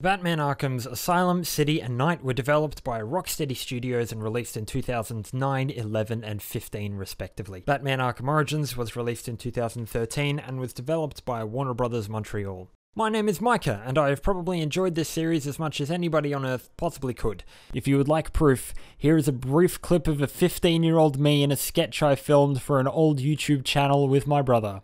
Batman Arkham's Asylum, City, and Night were developed by Rocksteady Studios and released in 2009, 11, and 15 respectively. Batman Arkham Origins was released in 2013 and was developed by Warner Bros. Montreal. My name is Micah, and I have probably enjoyed this series as much as anybody on Earth possibly could. If you would like proof, here is a brief clip of a 15-year-old me in a sketch I filmed for an old YouTube channel with my brother.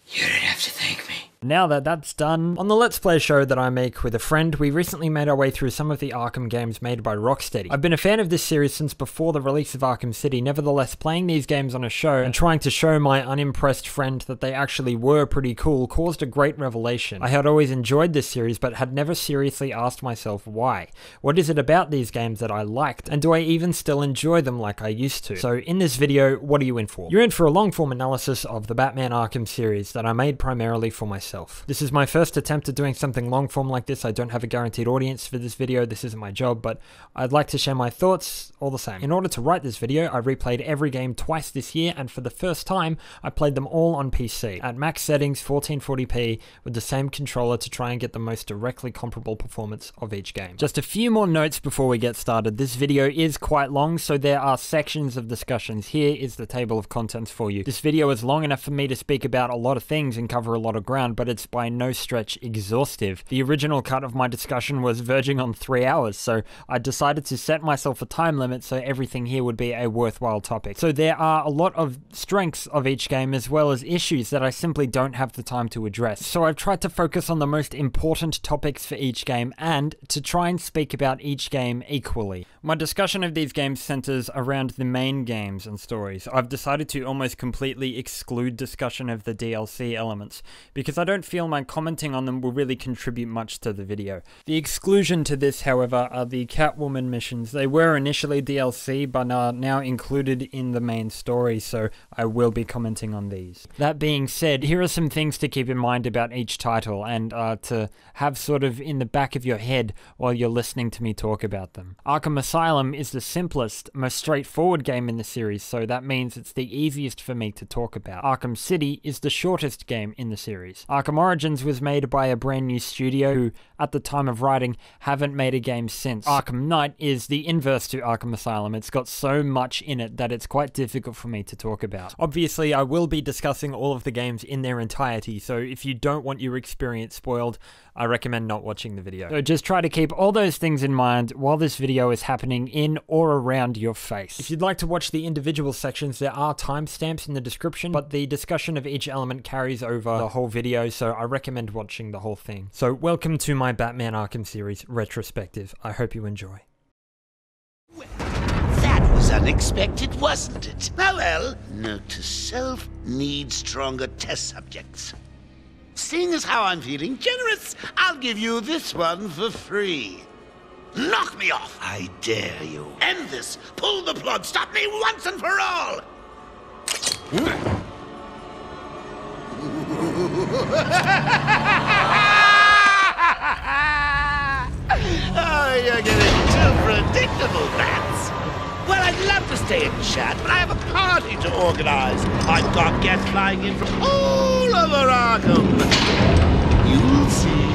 You don't have to thank me. Now that that's done, on the Let's Play show that I make with a friend, we recently made our way through some of the Arkham games made by Rocksteady. I've been a fan of this series since before the release of Arkham City, nevertheless playing these games on a show and trying to show my unimpressed friend that they actually were pretty cool caused a great revelation. I had always enjoyed this series but had never seriously asked myself why. What is it about these games that I liked, and do I even still enjoy them like I used to? So in this video, what are you in for? You're in for a long form analysis of the Batman Arkham series that I made primarily for myself. This is my first attempt at doing something long form like this. I don't have a guaranteed audience for this video, this isn't my job, but I'd like to share my thoughts all the same. In order to write this video, I replayed every game twice this year, and for the first time, I played them all on PC, at max settings 1440p, with the same controller to try and get the most directly comparable performance of each game. Just a few more notes before we get started. This video is quite long, so there are sections of discussions. Here is the table of contents for you. This video is long enough for me to speak about a lot of things and cover a lot of ground, but it's by no stretch exhaustive. The original cut of my discussion was verging on 3 hours, so I decided to set myself a time limit so everything here would be a worthwhile topic. So there are a lot of strengths of each game as well as issues that I simply don't have the time to address. So I've tried to focus on the most important topics for each game and to try and speak about each game equally. My discussion of these games centers around the main games and stories. I've decided to almost completely exclude discussion of the DLC elements because I don't feel my commenting on them will really contribute much to the video. The exclusion to this, however, are the Catwoman missions. They were initially DLC, but are now included in the main story, so I will be commenting on these. That being said, here are some things to keep in mind about each title, and to have sort of in the back of your head while you're listening to me talk about them. Arkham Asylum is the simplest, most straightforward game in the series, so that means it's the easiest for me to talk about. Arkham City is the shortest game in the series. Arkham Origins was made by a brand new studio who, at the time of writing, haven't made a game since. Arkham Knight is the inverse to Arkham Asylum. It's got so much in it that it's quite difficult for me to talk about. Obviously, I will be discussing all of the games in their entirety, so if you don't want your experience spoiled, I recommend not watching the video. So just try to keep all those things in mind while this video is happening in or around your face. If you'd like to watch the individual sections, there are timestamps in the description, but the discussion of each element carries over the whole video, so I recommend watching the whole thing. So welcome to my Batman Arkham series retrospective. I hope you enjoy. Well, that was unexpected, wasn't it? Well, note to self, need stronger test subjects. Seeing as how I'm feeling generous, I'll give you this one for free. Knock me off, I dare you. End this. Pull the plug. Stop me once and for all. Oh, you're getting too predictable, Bats. Well, I'd love to stay and chat, but I have a party to organize. I've got guests flying in from all over Arkham. You'll see.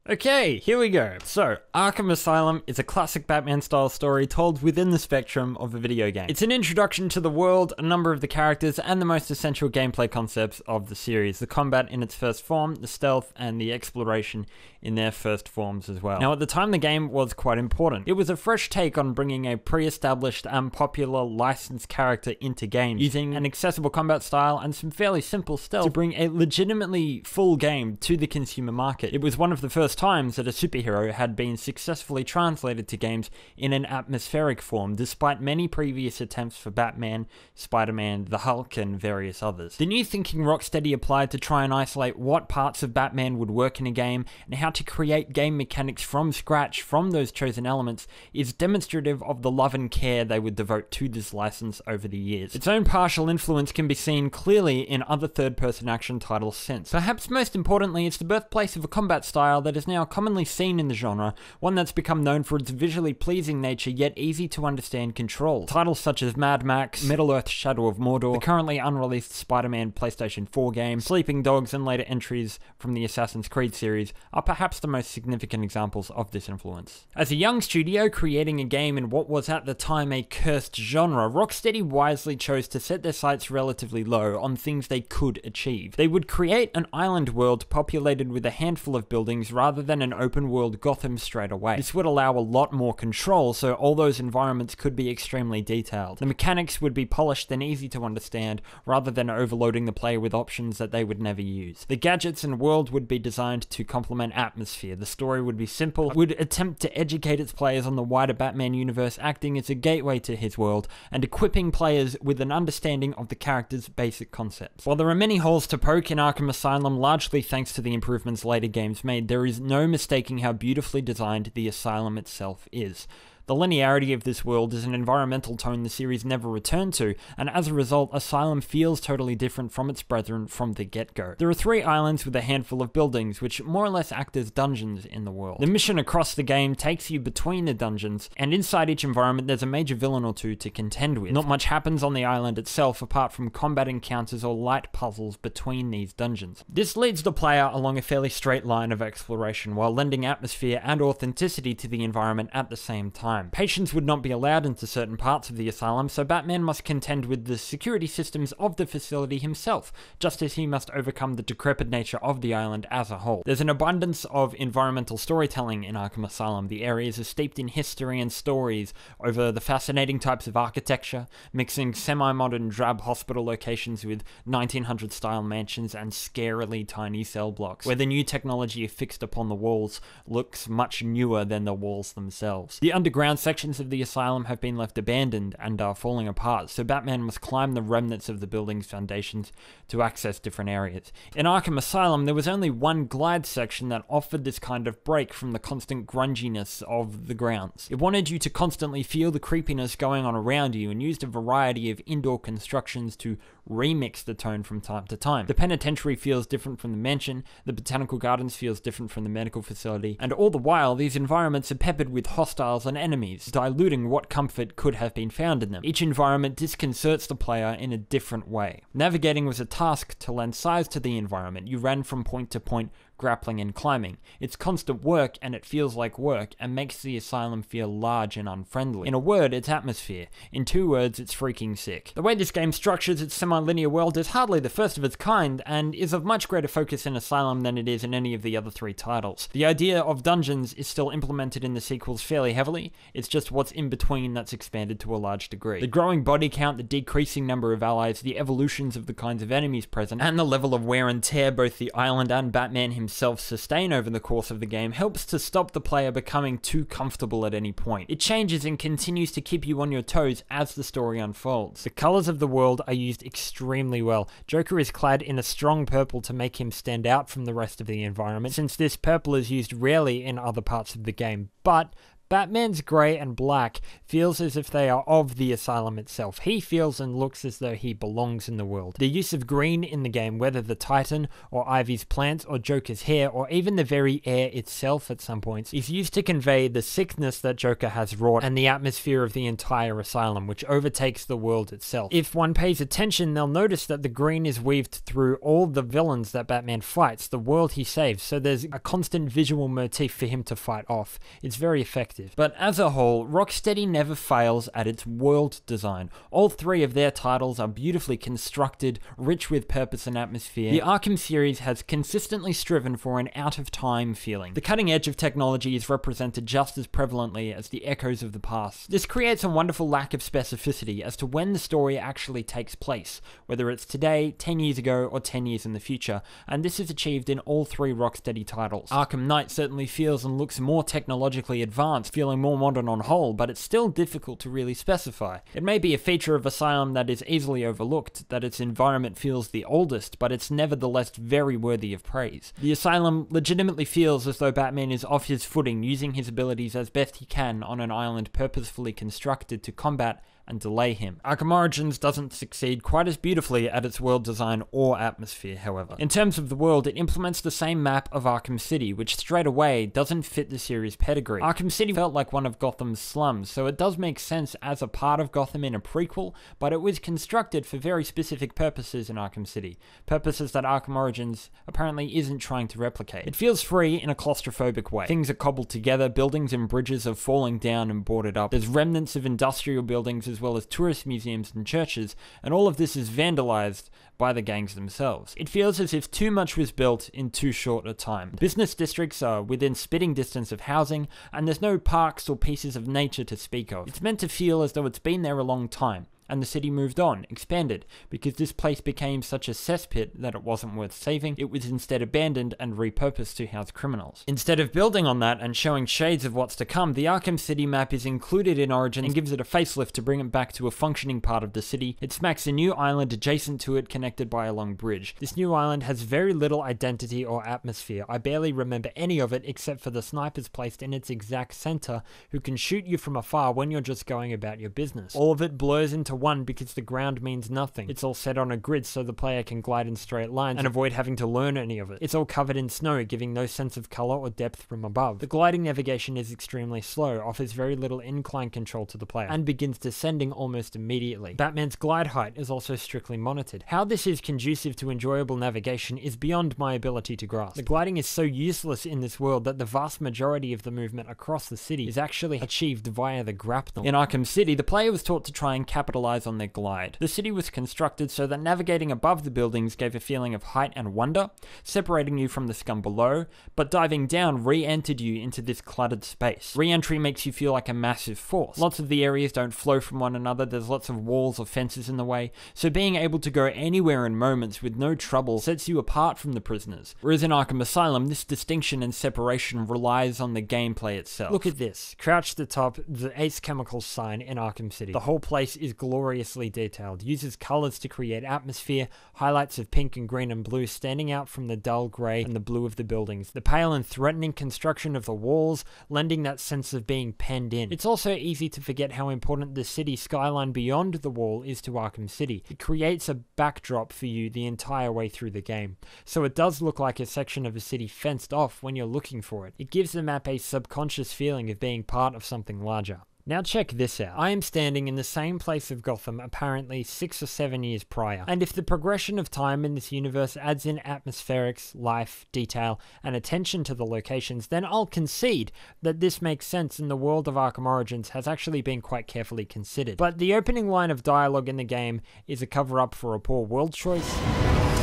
Okay, here we go. So, Arkham Asylum is a classic Batman-style story told within the spectrum of a video game. It's an introduction to the world, a number of the characters, and the most essential gameplay concepts of the series. The combat in its first form, the stealth, and the exploration in their first forms as well. Now, at the time, the game was quite important. It was a fresh take on bringing a pre-established and popular licensed character into games, using an accessible combat style and some fairly simple stealth to bring a legitimately full game to the consumer market. It was one of the first times that a superhero had been successfully translated to games in an atmospheric form, despite many previous attempts for Batman, Spider-Man, the Hulk, and various others. The new thinking Rocksteady applied to try and isolate what parts of Batman would work in a game and how to create game mechanics from scratch from those chosen elements is demonstrative of the love and care they would devote to this license over the years. Its own partial influence can be seen clearly in other third-person action titles since. Perhaps most importantly, it's the birthplace of a combat style that has now commonly seen in the genre, one that's become known for its visually pleasing nature yet easy to understand controls. Titles such as Mad Max, Middle-earth: Shadow of Mordor, the currently unreleased Spider-Man PlayStation 4 game, Sleeping Dogs, and later entries from the Assassin's Creed series are perhaps the most significant examples of this influence. As a young studio creating a game in what was at the time a cursed genre, Rocksteady wisely chose to set their sights relatively low on things they could achieve. They would create an island world populated with a handful of buildings rather than an open world Gotham straight away. This would allow a lot more control, so all those environments could be extremely detailed. The mechanics would be polished and easy to understand, rather than overloading the player with options that they would never use. The gadgets and world would be designed to complement atmosphere. The story would be simple, would attempt to educate its players on the wider Batman universe, acting as a gateway to his world, and equipping players with an understanding of the character's basic concepts. While there are many holes to poke in Arkham Asylum, largely thanks to the improvements later games made, there is no mistaking how beautifully designed the Asylum itself is. The linearity of this world is an environmental tone the series never returned to, and as a result, Asylum feels totally different from its brethren from the get-go. There are 3 islands with a handful of buildings, which more or less act as dungeons in the world. The mission across the game takes you between the dungeons, and inside each environment there's a major villain or two to contend with. Not much happens on the island itself apart from combat encounters or light puzzles between these dungeons. This leads the player along a fairly straight line of exploration, while lending atmosphere and authenticity to the environment at the same time. Patients would not be allowed into certain parts of the asylum, so Batman must contend with the security systems of the facility himself, just as he must overcome the decrepit nature of the island as a whole. There's an abundance of environmental storytelling in Arkham Asylum. The areas are steeped in history and stories over the fascinating types of architecture, mixing semi-modern drab hospital locations with 1900-style mansions and scarily tiny cell blocks, where the new technology affixed upon the walls looks much newer than the walls themselves. The underground sections of the asylum have been left abandoned and are falling apart, so Batman must climb the remnants of the building's foundations to access different areas. In Arkham Asylum, there was only one glide section that offered this kind of break from the constant grunginess of the grounds. It wanted you to constantly feel the creepiness going on around you and used a variety of indoor constructions to remix the tone from time to time. The penitentiary feels different from the mansion, the botanical gardens feels different from the medical facility, and all the while these environments are peppered with hostiles and enemies, diluting what comfort could have been found in them. Each environment disconcerts the player in a different way. Navigating was a task to lend size to the environment. You ran from point to point, grappling and climbing. It's constant work, and it feels like work, and makes the asylum feel large and unfriendly. In a word, it's atmosphere. In 2 words, it's freaking sick. The way this game structures its semi-linear world is hardly the first of its kind, and is of much greater focus in Asylum than it is in any of the other 3 titles. The idea of dungeons is still implemented in the sequels fairly heavily. It's just what's in between that's expanded to a large degree. The growing body count, the decreasing number of allies, the evolutions of the kinds of enemies present, and the level of wear and tear both the island and Batman himself sustain over the course of the game helps to stop the player becoming too comfortable at any point. It changes and continues to keep you on your toes as the story unfolds. The colors of the world are used extremely well. Joker is clad in a strong purple to make him stand out from the rest of the environment, since this purple is used rarely in other parts of the game, but Batman's grey and black feels as if they are of the asylum itself. He feels and looks as though he belongs in the world. The use of green in the game, whether the Titan, or Ivy's plants, or Joker's hair, or even the very air itself at some points, is used to convey the sickness that Joker has wrought and the atmosphere of the entire asylum, which overtakes the world itself. If one pays attention, they'll notice that the green is weaved through all the villains that Batman fights, the world he saves, so there's a constant visual motif for him to fight off. It's very effective. But as a whole, Rocksteady never fails at its world design. All 3 of their titles are beautifully constructed, rich with purpose and atmosphere. The Arkham series has consistently striven for an out-of-time feeling. The cutting edge of technology is represented just as prevalently as the echoes of the past. This creates a wonderful lack of specificity as to when the story actually takes place, whether it's today, 10 years ago, or 10 years in the future, and this is achieved in all 3 Rocksteady titles. Arkham Knight certainly feels and looks more technologically advanced feeling more modern on whole, but it's still difficult to really specify. It may be a feature of Asylum that is easily overlooked, that its environment feels the oldest, but it's nevertheless very worthy of praise. The Asylum legitimately feels as though Batman is off his footing, using his abilities as best he can on an island purposefully constructed to combat and delay him. Arkham Origins doesn't succeed quite as beautifully at its world design or atmosphere, however. In terms of the world, it implements the same map of Arkham City, which straight away doesn't fit the series' pedigree. Arkham City felt like one of Gotham's slums, so it does make sense as a part of Gotham in a prequel, but it was constructed for very specific purposes in Arkham City, purposes that Arkham Origins apparently isn't trying to replicate. It feels free in a claustrophobic way. Things are cobbled together, buildings and bridges are falling down and boarded up. There's remnants of industrial buildings as well as tourist museums and churches, and all of this is vandalized by the gangs themselves. It feels as if too much was built in too short a time. Business districts are within spitting distance of housing, and there's no parks or pieces of nature to speak of. It's meant to feel as though it's been there a long time, and the city moved on, expanded, because this place became such a cesspit that it wasn't worth saving. It was instead abandoned and repurposed to house criminals. Instead of building on that and showing shades of what's to come, the Arkham City map is included in Origins and gives it a facelift to bring it back to a functioning part of the city. It smacks a new island adjacent to it, connected by a long bridge. This new island has very little identity or atmosphere. I barely remember any of it except for the snipers placed in its exact center who can shoot you from afar when you're just going about your business. All of it blurs into one because the ground means nothing. It's all set on a grid so the player can glide in straight lines and avoid having to learn any of it. It's all covered in snow, giving no sense of color or depth from above. The gliding navigation is extremely slow, offers very little incline control to the player, and begins descending almost immediately. Batman's glide height is also strictly monitored. How this is conducive to enjoyable navigation is beyond my ability to grasp. The gliding is so useless in this world that the vast majority of the movement across the city is actually achieved via the grapnel. In Arkham City, the player was taught to try and capitalize on their glide. The city was constructed so that navigating above the buildings gave a feeling of height and wonder, separating you from the scum below, but diving down re-entered you into this cluttered space. Re-entry makes you feel like a massive force. Lots of the areas don't flow from one another, there's lots of walls or fences in the way, so being able to go anywhere in moments with no trouble sets you apart from the prisoners. Whereas in Arkham Asylum, this distinction and separation relies on the gameplay itself. Look at this. Crouched atop the Ace Chemicals sign in Arkham City. The whole place is gloriously detailed, uses colors to create atmosphere, highlights of pink and green and blue standing out from the dull grey and the blue of the buildings, the pale and threatening construction of the walls, lending that sense of being penned in. It's also easy to forget how important the city skyline beyond the wall is to Arkham City. It creates a backdrop for you the entire way through the game, so it does look like a section of a city fenced off when you're looking for it. It gives the map a subconscious feeling of being part of something larger. Now check this out. I am standing in the same place of Gotham apparently 6 or 7 years prior, and if the progression of time in this universe adds in atmospherics, life, detail, and attention to the locations, then I'll concede that this makes sense and the world of Arkham Origins has actually been quite carefully considered. But the opening line of dialogue in the game is a cover-up for a poor world choice.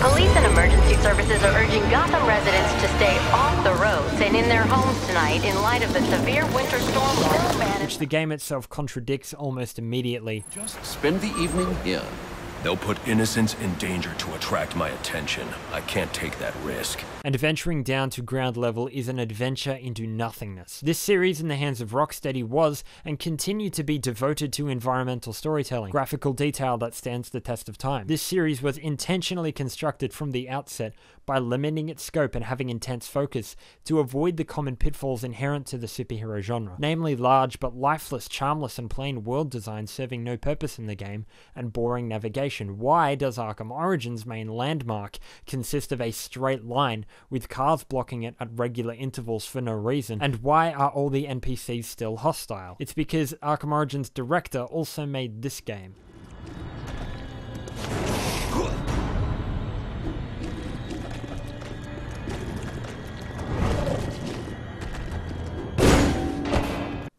Police and emergency services are urging Gotham residents to stay off the roads and in their homes tonight in light of the severe winter storm still managed. Which the game itself contradicts almost immediately. Just spend the evening here. They'll put innocents in danger to attract my attention. I can't take that risk. And venturing down to ground level is an adventure into nothingness. This series in the hands of Rocksteady was, and continued to be, devoted to environmental storytelling, graphical detail that stands the test of time. This series was intentionally constructed from the outset by limiting its scope and having intense focus to avoid the common pitfalls inherent to the superhero genre, namely large but lifeless, charmless and plain world design serving no purpose in the game, and boring navigation. Why does Arkham Origins' main landmark consist of a straight line with cars blocking it at regular intervals for no reason? And why are all the NPCs still hostile? It's because Arkham Origins' director also made this game.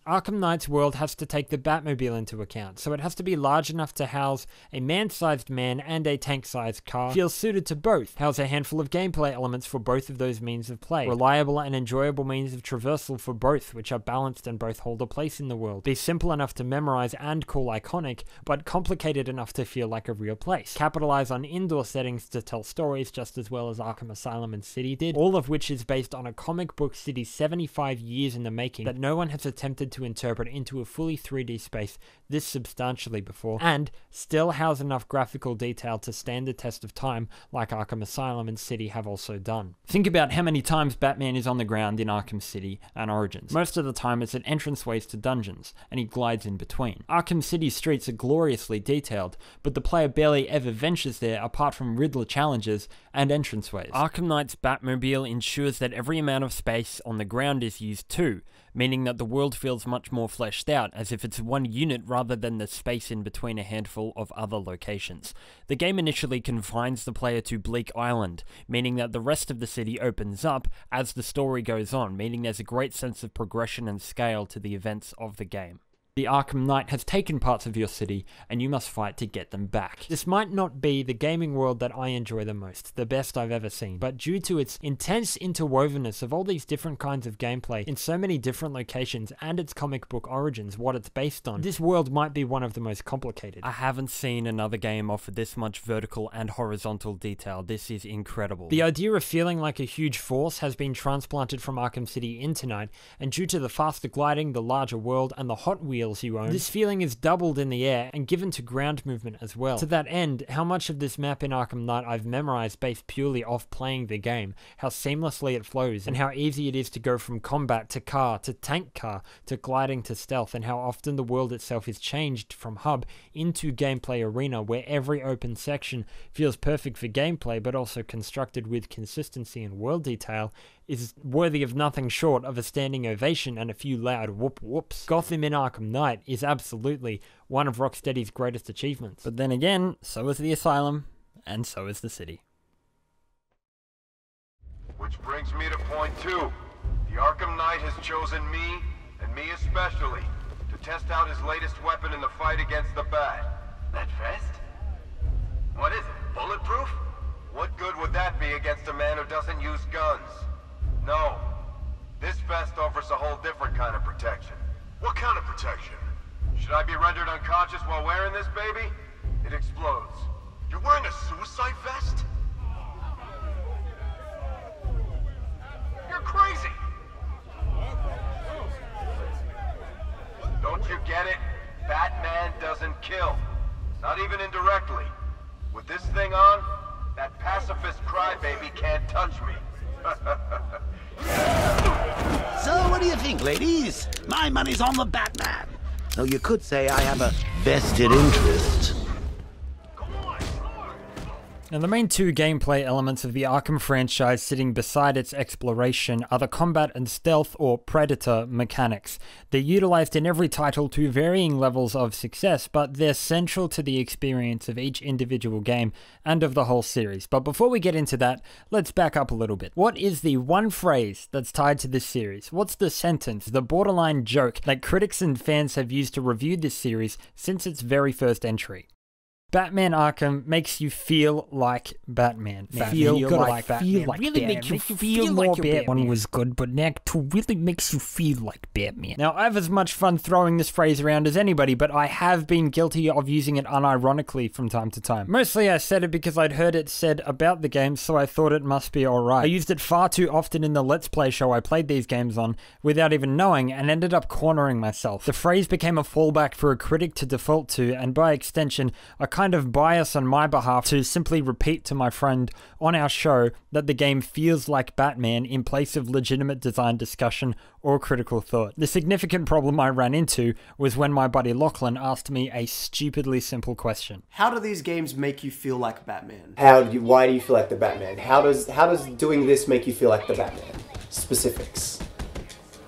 Arkham Knight's world has to take the Batmobile into account, so it has to be large enough to house a man-sized man and a tank-sized car, feels suited to both, house a handful of gameplay elements for both of those means of play, reliable and enjoyable means of traversal for both, which are balanced and both hold a place in the world, be simple enough to memorize and call iconic, but complicated enough to feel like a real place, capitalize on indoor settings to tell stories just as well as Arkham Asylum and City did, all of which is based on a comic book city 75 years in the making that no one has attempted to to interpret into a fully 3D space this substantially before, and still has enough graphical detail to stand the test of time like Arkham Asylum and City have also done. Think about how many times Batman is on the ground in Arkham City and Origins. Most of the time it's at entranceways to dungeons, and he glides in between. Arkham City's streets are gloriously detailed, but the player barely ever ventures there apart from Riddler challenges and entranceways. Arkham Knight's Batmobile ensures that every amount of space on the ground is used too, meaning that the world feels much more fleshed out, as if it's one unit rather than the space in between a handful of other locations. The game initially confines the player to Bleak Island, meaning that the rest of the city opens up as the story goes on, meaning there's a great sense of progression and scale to the events of the game. The Arkham Knight has taken parts of your city, and you must fight to get them back. This might not be the gaming world that I enjoy the most, the best I've ever seen, but due to its intense interwovenness of all these different kinds of gameplay in so many different locations and its comic book origins, what it's based on, this world might be one of the most complicated. I haven't seen another game offer this much vertical and horizontal detail. This is incredible. The idea of feeling like a huge force has been transplanted from Arkham City into Night, and due to the faster gliding, the larger world, and the Hot Wheels you own, this feeling is doubled in the air and given to ground movement as well. To that end, how much of this map in Arkham Knight I've memorized based purely off playing the game, how seamlessly it flows, and how easy it is to go from combat to car to tank car to gliding to stealth, and how often the world itself is changed from hub into gameplay arena, where every open section feels perfect for gameplay but also constructed with consistency and world detail, is worthy of nothing short of a standing ovation and a few loud whoop whoops. Gotham in Arkham Knight is absolutely one of Rocksteady's greatest achievements. But then again, so is the Asylum, and so is the City. Which brings me to point 2. The Arkham Knight has chosen me, and me especially, to test out his latest weapon in the fight against the Bat. That vest? What is it, bulletproof? What good would that be against a man who doesn't use guns? No. This vest offers a whole different kind of protection. What kind of protection? Should I be rendered unconscious while wearing this baby? It explodes. You're wearing a suicide vest? You're crazy! Don't you get it? Batman doesn't kill. Not even indirectly. With this thing on, that pacifist crybaby can't touch me. So what do you think, ladies? My money's on the Batman. Though you could say I have a vested interest. Now, the main two gameplay elements of the Arkham franchise sitting beside its exploration are the combat and stealth, or predator, mechanics. They're utilized in every title to varying levels of success, but they're central to the experience of each individual game and of the whole series. But before we get into that, let's back up a little bit. What is the one phrase that's tied to this series? What's the sentence, the borderline joke that critics and fans have used to review this series since its very first entry? Batman Arkham makes you feel like Batman. Feel like Batman. Really makes you feel more Batman. One was good, but Act 2 really makes you feel like Batman. Now, I have as much fun throwing this phrase around as anybody, but I have been guilty of using it unironically from time to time. Mostly I said it because I'd heard it said about the game, so I thought it must be alright. I used it far too often in the Let's Play show I played these games on, without even knowing, and ended up cornering myself. The phrase became a fallback for a critic to default to, and by extension, a kind of bias on my behalf to simply repeat to my friend on our show that the game feels like Batman in place of legitimate design discussion or critical thought. The significant problem I ran into was when my buddy Lachlan asked me a stupidly simple question. How do these games make you feel like Batman? Why do you feel like the Batman? How does doing this make you feel like the Batman? Specifics.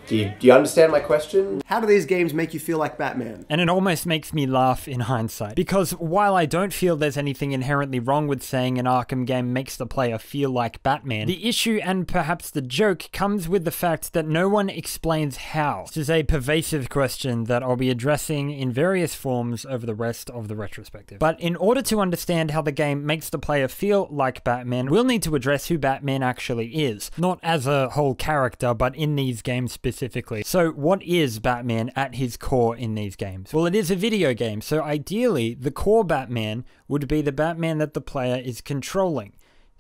Do you understand my question? How do these games make you feel like Batman? And it almost makes me laugh in hindsight, because while I don't feel there's anything inherently wrong with saying an Arkham game makes the player feel like Batman, the issue and perhaps the joke comes with the fact that no one explains how. This is a pervasive question that I'll be addressing in various forms over the rest of the retrospective. But in order to understand how the game makes the player feel like Batman, we'll need to address who Batman actually is, not as a whole character, but in these games specifically. So what is Batman at his core in these games? Well, it is a video game, so ideally the core Batman would be the Batman that the player is controlling.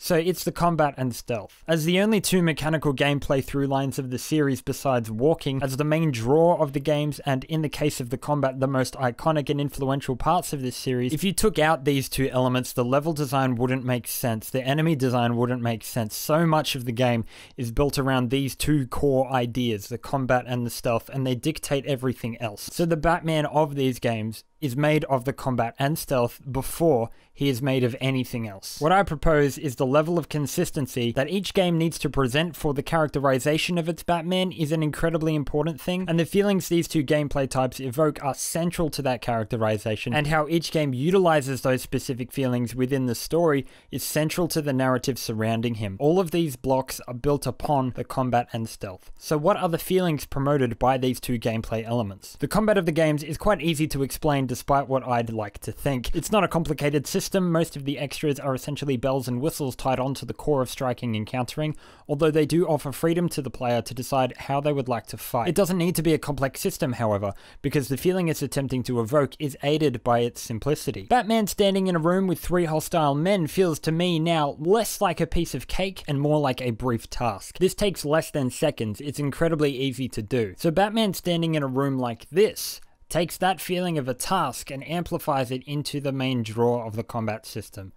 So it's the combat and stealth. As the only two mechanical gameplay through lines of the series besides walking, as the main draw of the games, and in the case of the combat, the most iconic and influential parts of this series, if you took out these two elements, the level design wouldn't make sense, the enemy design wouldn't make sense. So much of the game is built around these two core ideas, the combat and the stealth, and they dictate everything else. So the Batman of these games is made of the combat and stealth before he is made of anything else. What I propose is the level of consistency that each game needs to present for the characterization of its Batman is an incredibly important thing, and the feelings these two gameplay types evoke are central to that characterization, and how each game utilizes those specific feelings within the story is central to the narrative surrounding him. All of these blocks are built upon the combat and stealth. So what are the feelings promoted by these two gameplay elements? The combat of the games is quite easy to explain despite what I'd like to think. It's not a complicated system, most of the extras are essentially bells and whistles tied onto the core of striking and countering, although they do offer freedom to the player to decide how they would like to fight. It doesn't need to be a complex system, however, because the feeling it's attempting to evoke is aided by its simplicity. Batman standing in a room with 3 hostile men feels to me now less like a piece of cake and more like a brief task. This takes less than seconds, it's incredibly easy to do. So Batman standing in a room like this takes that feeling of a task and amplifies it into the main draw of the combat system.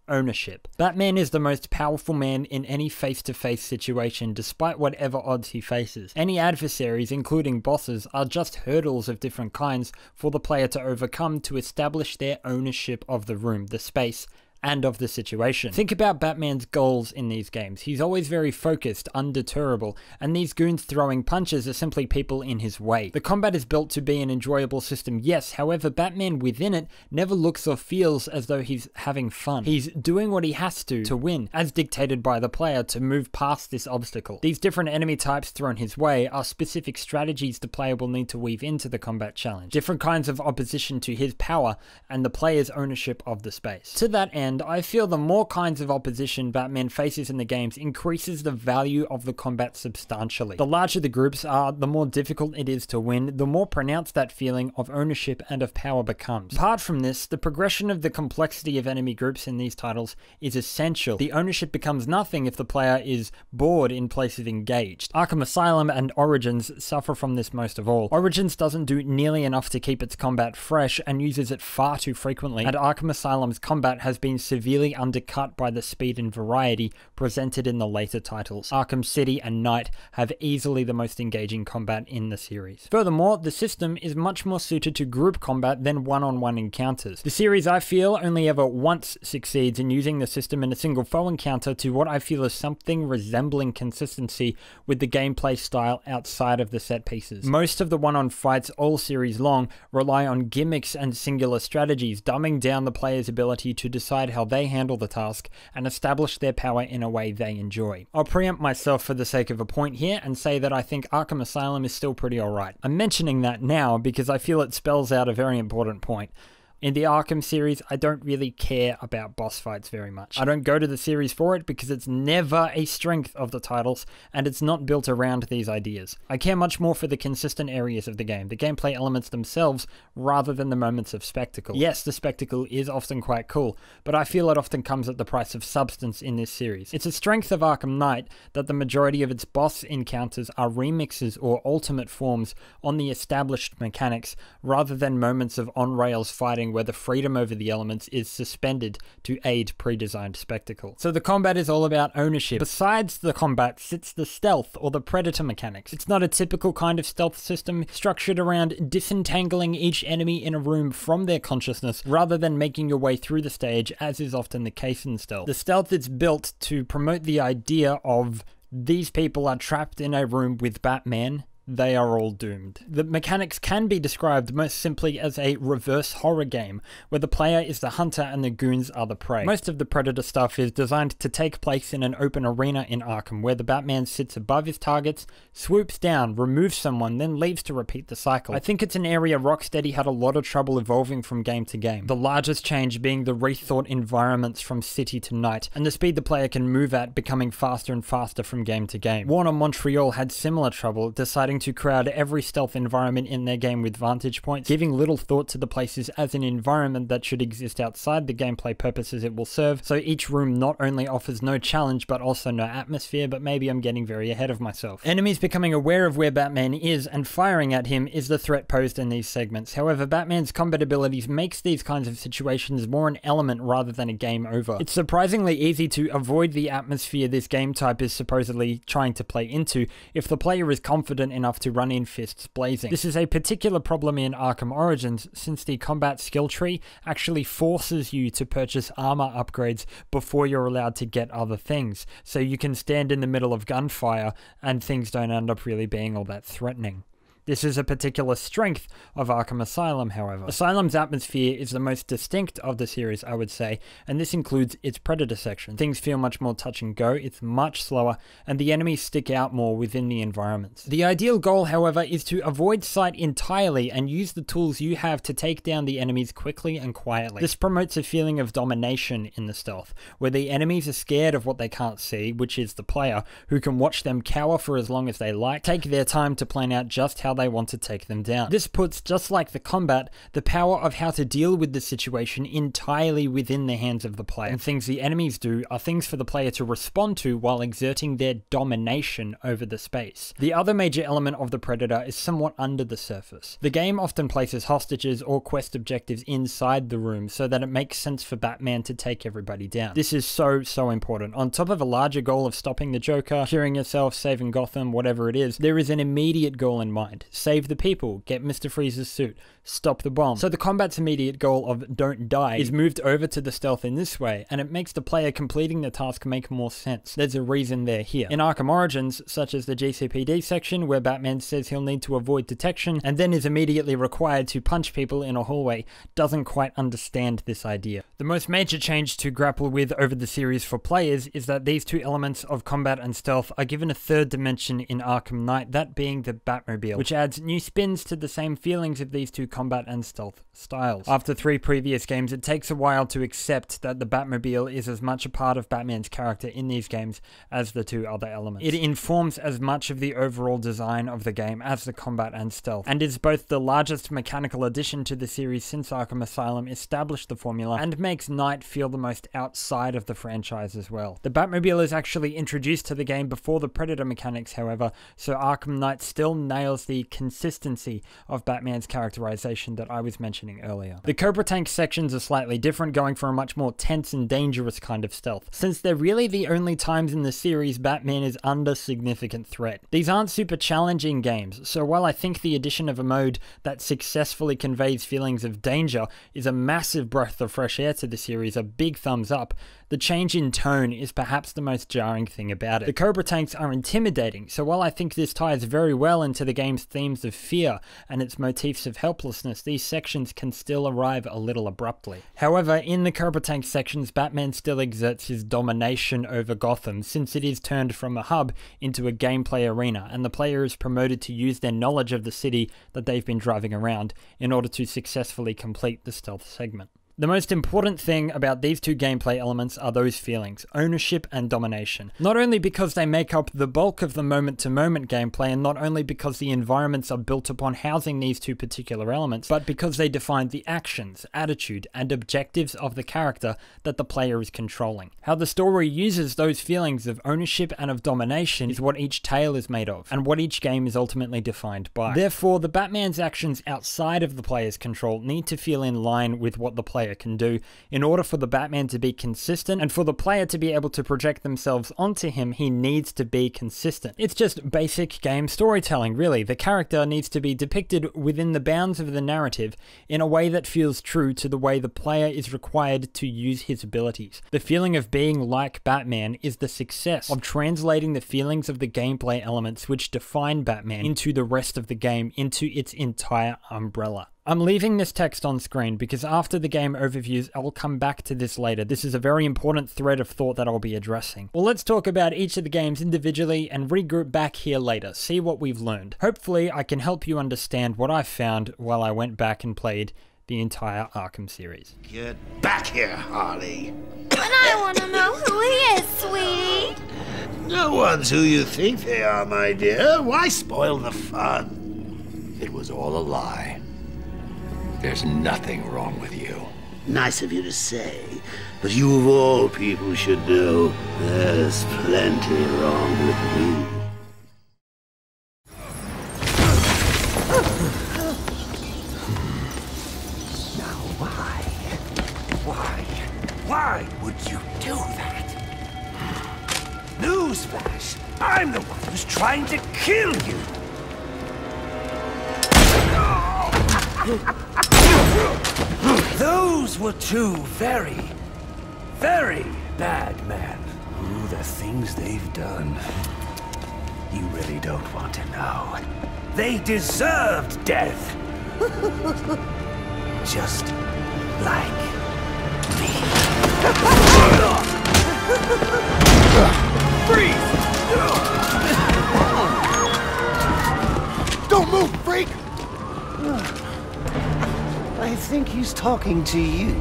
Ownership. Batman is the most powerful man in any face-to-face situation despite whatever odds he faces. Any adversaries, including bosses, are just hurdles of different kinds for the player to overcome to establish their ownership of the room, the space, and of the situation. Think about Batman's goals in these games. He's always very focused, undeterrable, and these goons throwing punches are simply people in his way. The combat is built to be an enjoyable system, yes, however Batman within it never looks or feels as though he's having fun. He's doing what he has to win, as dictated by the player to move past this obstacle. These different enemy types thrown his way are specific strategies the player will need to weave into the combat challenge. Different kinds of opposition to his power and the player's ownership of the space. To that end, I feel the more kinds of opposition Batman faces in the games increases the value of the combat substantially. The larger the groups are, the more difficult it is to win, the more pronounced that feeling of ownership and of power becomes. Apart from this, the progression of the complexity of enemy groups in these titles is essential. The ownership becomes nothing if the player is bored in place of engaged. Arkham Asylum and Origins suffer from this most of all. Origins doesn't do nearly enough to keep its combat fresh and uses it far too frequently, and Arkham Asylum's combat has been severely undercut by the speed and variety presented in the later titles. Arkham City and Knight have easily the most engaging combat in the series. Furthermore, the system is much more suited to group combat than one-on-one encounters. The series, I feel, only ever once succeeds in using the system in a single foe encounter to what I feel is something resembling consistency with the gameplay style outside of the set pieces. Most of the one-on fights all series long rely on gimmicks and singular strategies, dumbing down the player's ability to decide how they handle the task and establish their power in a way they enjoy. I'll preempt myself for the sake of a point here and say that I think Arkham Asylum is still pretty alright. I'm mentioning that now because I feel it spells out a very important point. In the Arkham series, I don't really care about boss fights very much. I don't go to the series for it because it's never a strength of the titles, and it's not built around these ideas. I care much more for the consistent areas of the game, the gameplay elements themselves, rather than the moments of spectacle. Yes, the spectacle is often quite cool, but I feel it often comes at the price of substance in this series. It's a strength of Arkham Knight that the majority of its boss encounters are remixes or ultimate forms on the established mechanics, rather than moments of on-rails fighting where the freedom over the elements is suspended to aid pre-designed spectacle. So the combat is all about ownership. Besides the combat sits the stealth or the predator mechanics. It's not a typical kind of stealth system structured around disentangling each enemy in a room from their consciousness rather than making your way through the stage, as is often the case in stealth. The stealth is built to promote the idea of these people are trapped in a room with Batman. They are all doomed. The mechanics can be described most simply as a reverse horror game, where the player is the hunter and the goons are the prey. Most of the Predator stuff is designed to take place in an open arena in Arkham, where the Batman sits above his targets, swoops down, removes someone, then leaves to repeat the cycle. I think it's an area Rocksteady had a lot of trouble evolving from game to game, the largest change being the rethought environments from city to night, and the speed the player can move at becoming faster and faster from game to game. Warner Montreal had similar trouble, deciding trying to crowd every stealth environment in their game with vantage points, giving little thought to the places as an environment that should exist outside the gameplay purposes it will serve, so each room not only offers no challenge but also no atmosphere. But maybe I'm getting very ahead of myself. Enemies becoming aware of where Batman is and firing at him is the threat posed in these segments. However, Batman's combat abilities makes these kinds of situations more an element rather than a game over. It's surprisingly easy to avoid the atmosphere this game type is supposedly trying to play into if the player is confident enough to run in fists blazing. This is a particular problem in Arkham Origins, since the combat skill tree actually forces you to purchase armor upgrades before you're allowed to get other things, so you can stand in the middle of gunfire and things don't end up really being all that threatening. This is a particular strength of Arkham Asylum, however. Asylum's atmosphere is the most distinct of the series, I would say, and this includes its Predator section. Things feel much more touch and go, it's much slower, and the enemies stick out more within the environments. The ideal goal, however, is to avoid sight entirely and use the tools you have to take down the enemies quickly and quietly. This promotes a feeling of domination in the stealth, where the enemies are scared of what they can't see, which is the player, who can watch them cower for as long as they like, take their time to plan out just how they want to take them down. This puts, just like the combat, the power of how to deal with the situation entirely within the hands of the player. And things the enemies do are things for the player to respond to while exerting their domination over the space. The other major element of the Predator is somewhat under the surface. The game often places hostages or quest objectives inside the room so that it makes sense for Batman to take everybody down. This is so important. On top of a larger goal of stopping the Joker, curing yourself, saving Gotham, whatever it is, there is an immediate goal in mind. Save the people, get Mr. Freeze's suit, stop the bomb. So the combat's immediate goal of don't die is moved over to the stealth in this way, and it makes the player completing the task make more sense. There's a reason they're here. In Arkham Origins, such as the GCPD section, where Batman says he'll need to avoid detection and then is immediately required to punch people in a hallway, doesn't quite understand this idea. The most major change to grapple with over the series for players is that these two elements of combat and stealth are given a third dimension in Arkham Knight, that being the Batmobile, which adds new spins to the same feelings of these two combat and stealth styles. After 3 previous games, it takes a while to accept that the Batmobile is as much a part of Batman's character in these games as the two other elements. It informs as much of the overall design of the game as the combat and stealth, and is both the largest mechanical addition to the series since Arkham Asylum established the formula, and makes Knight feel the most outside of the franchise as well. The Batmobile is actually introduced to the game before the Predator mechanics, however, so Arkham Knight still nails the consistency of Batman's characterization that I was mentioning earlier. The Cobra Tank sections are slightly different, going for a much more tense and dangerous kind of stealth, since they're really the only times in the series Batman is under significant threat. These aren't super challenging games, so while I think the addition of a mode that successfully conveys feelings of danger is a massive breath of fresh air to the series, a big thumbs up, the change in tone is perhaps the most jarring thing about it. The Cobra Tanks are intimidating, so while I think this ties very well into the game's themes of fear and its motifs of helplessness, these sections can still arrive a little abruptly. However, in the Cobra Tank sections, Batman still exerts his domination over Gotham, since it is turned from a hub into a gameplay arena, and the player is promoted to use their knowledge of the city that they've been driving around in order to successfully complete the stealth segment. The most important thing about these two gameplay elements are those feelings, ownership and domination. Not only because they make up the bulk of the moment-to-moment gameplay, and not only because the environments are built upon housing these two particular elements, but because they define the actions, attitude, and objectives of the character that the player is controlling. How the story uses those feelings of ownership and of domination is what each tale is made of, and what each game is ultimately defined by. Therefore, the Batman's actions outside of the player's control need to feel in line with what the player can do in order for the Batman to be consistent, and for the player to be able to project themselves onto him, he needs to be consistent. It's just basic game storytelling, really. The character needs to be depicted within the bounds of the narrative in a way that feels true to the way the player is required to use his abilities. The feeling of being like Batman is the success of translating the feelings of the gameplay elements which define Batman into the rest of the game, into its entire umbrella. I'm leaving this text on screen because after the game overviews, I'll come back to this later. This is a very important thread of thought that I'll be addressing. Well, let's talk about each of the games individually and regroup back here later, see what we've learned. Hopefully, I can help you understand what I found while I went back and played the entire Arkham series. Get back here, Harley. But I want to know who he is, sweetie. No one's who you think they are, my dear. Why spoil the fun? It was all a lie. There's nothing wrong with you. Nice of you to say, but you of all people should know there's plenty wrong with me. Now why would you do that? Newsflash! I'm the one who's trying to kill you! Those were two very, very bad men. Oh, the things they've done. You really don't want to know. They deserved death. Just like me. Freeze! Don't move, freak! I think he's talking to you.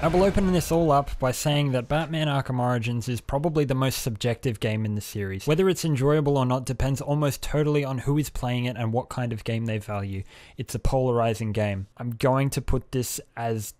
I will open this all up by saying that Batman Arkham Origins is probably the most subjective game in the series. Whether it's enjoyable or not depends almost totally on who is playing it and what kind of game they value. It's a polarizing game. I'm going to put this as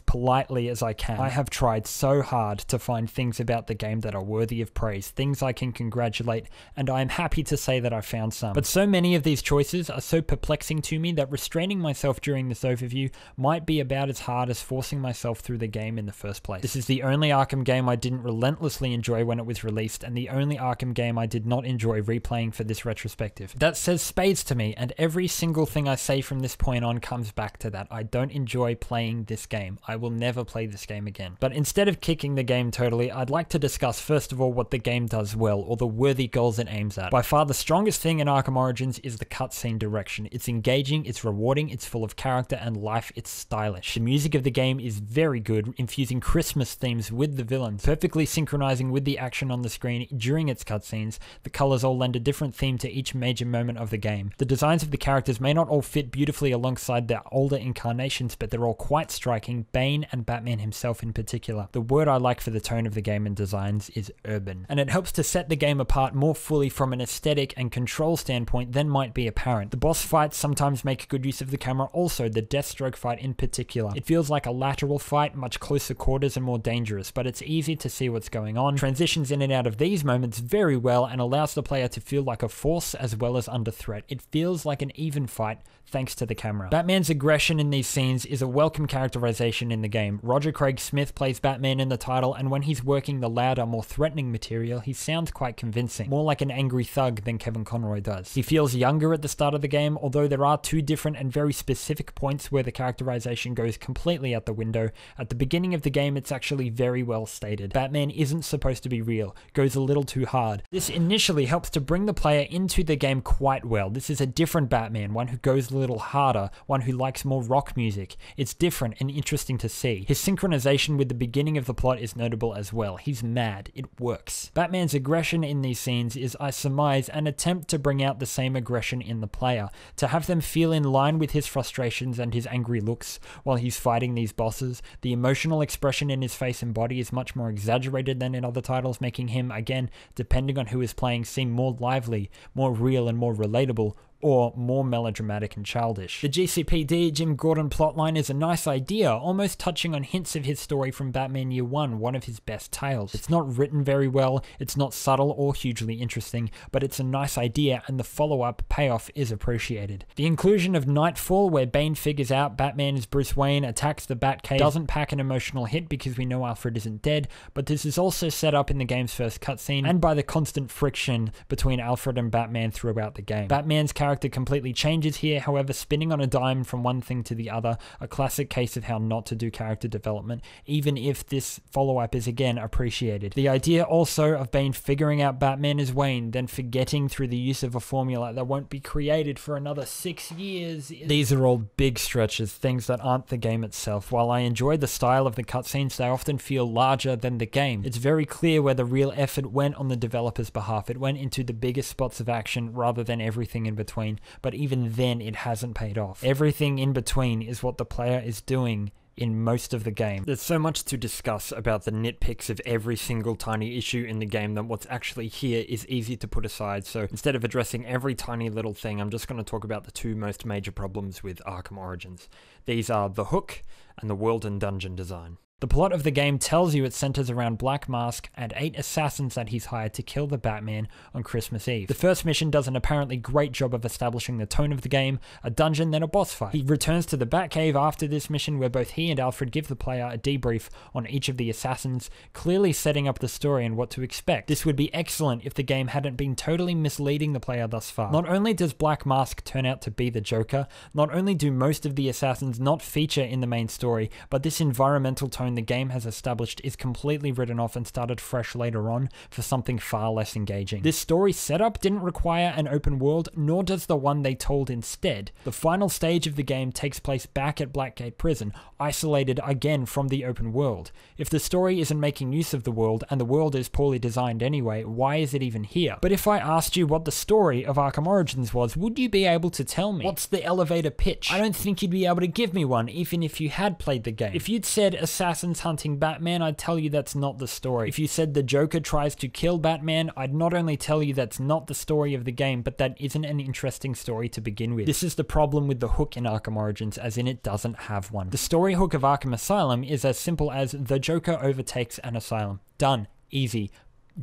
politely as I can. I have tried so hard to find things about the game that are worthy of praise, things I can congratulate, and I am happy to say that I found some. But so many of these choices are so perplexing to me that restraining myself during this overview might be about as hard as forcing myself through the game in the first place. This is the only Arkham game I didn't relentlessly enjoy when it was released, and the only Arkham game I did not enjoy replaying for this retrospective. That says spades to me, and every single thing I say from this point on comes back to that. I don't enjoy playing this game. I will never play this game again. But instead of kicking the game totally, I'd like to discuss first of all what the game does well, or the worthy goals it aims at. By far the strongest thing in Arkham Origins is the cutscene direction. It's engaging, it's rewarding, it's full of character and life, it's stylish. The music of the game is very good, infusing Christmas themes with the villains, perfectly synchronizing with the action on the screen during its cutscenes. The colors all lend a different theme to each major moment of the game. The designs of the characters may not all fit beautifully alongside their older incarnations, but they're all quite striking, Bane and Batman himself in particular. The word I like for the tone of the game and designs is urban, and it helps to set the game apart more fully from an aesthetic and control standpoint than might be apparent. The boss fights sometimes make good use of the camera, also the Deathstroke fight in particular. It feels like a lateral fight, much closer quarters and more dangerous, but it's easy to see what's going on, transitions in and out of these moments very well, and allows the player to feel like a force as well as under threat. It feels like an even fight thanks to the camera. Batman's aggression in these scenes is a welcome characterization in the game. Roger Craig Smith plays Batman in the title, and when he's working the louder, more threatening material, he sounds quite convincing, more like an angry thug than Kevin Conroy does. He feels younger at the start of the game, although there are two different and very specific points where the characterization goes completely out the window. At the beginning of the game, it's actually very well stated. Batman isn't supposed to be real, goes a little too hard. This initially helps to bring the player into the game quite well. This is a different Batman, one who goes a little harder, one who likes more rock music. It's different and interesting to see. His synchronization with the beginning of the plot is notable as well. He's mad. It works. Batman's aggression in these scenes is, I surmise, an attempt to bring out the same aggression in the player, to have them feel in line with his frustrations and his angry looks while he's fighting these bosses. The emotional expression in his face and body is much more exaggerated than in other titles, making him, again, depending on who is playing, seem more lively, more real and more relatable, or more melodramatic and childish. The GCPD Jim Gordon plotline is a nice idea, almost touching on hints of his story from Batman Year One, one of his best tales. It's not written very well, it's not subtle or hugely interesting, but it's a nice idea, and the follow-up payoff is appreciated. The inclusion of Nightfall, where Bane figures out Batman is Bruce Wayne, attacks the Batcave, doesn't pack an emotional hit because we know Alfred isn't dead, but this is also set up in the game's first cutscene, and by the constant friction between Alfred and Batman throughout the game. Batman's character completely changes here, however, spinning on a dime from one thing to the other, a classic case of how not to do character development, even if this follow-up is again appreciated. The idea also of Bane figuring out Batman is Wayne, then forgetting through the use of a formula that won't be created for another 6 years. These are all big stretches, things that aren't the game itself. While I enjoy the style of the cutscenes, they often feel larger than the game. It's very clear where the real effort went on the developer's behalf. It went into the biggest spots of action rather than everything in between. between, but even then it hasn't paid off. Everything in between is what the player is doing in most of the game. There's so much to discuss about the nitpicks of every single tiny issue in the game that what's actually here is easy to put aside, so instead of addressing every tiny little thing, I'm just going to talk about the two most major problems with Arkham Origins. These are the hook and the world and dungeon design. The plot of the game tells you it centers around Black Mask and 8 assassins that he's hired to kill the Batman on Christmas Eve. The first mission does an apparently great job of establishing the tone of the game, a dungeon, then a boss fight. He returns to the Batcave after this mission where both he and Alfred give the player a debrief on each of the assassins, clearly setting up the story and what to expect. This would be excellent if the game hadn't been totally misleading the player thus far. Not only does Black Mask turn out to be the Joker, not only do most of the assassins not feature in the main story, but this environmental tone the game has established is completely written off and started fresh later on for something far less engaging. This story setup didn't require an open world, nor does the one they told instead. The final stage of the game takes place back at Blackgate Prison, isolated again from the open world. If the story isn't making use of the world, and the world is poorly designed anyway, why is it even here? But if I asked you what the story of Arkham Origins was, would you be able to tell me? What's the elevator pitch? I don't think you'd be able to give me one, even if you had played the game. If you'd said assassins hunting Batman, I'd tell you that's not the story. If you said the Joker tries to kill Batman, I'd not only tell you that's not the story of the game, but that isn't an interesting story to begin with. This is the problem with the hook in Arkham Origins, as in it doesn't have one. The story hook of Arkham Asylum is as simple as the Joker overtakes an asylum. Done. Easy.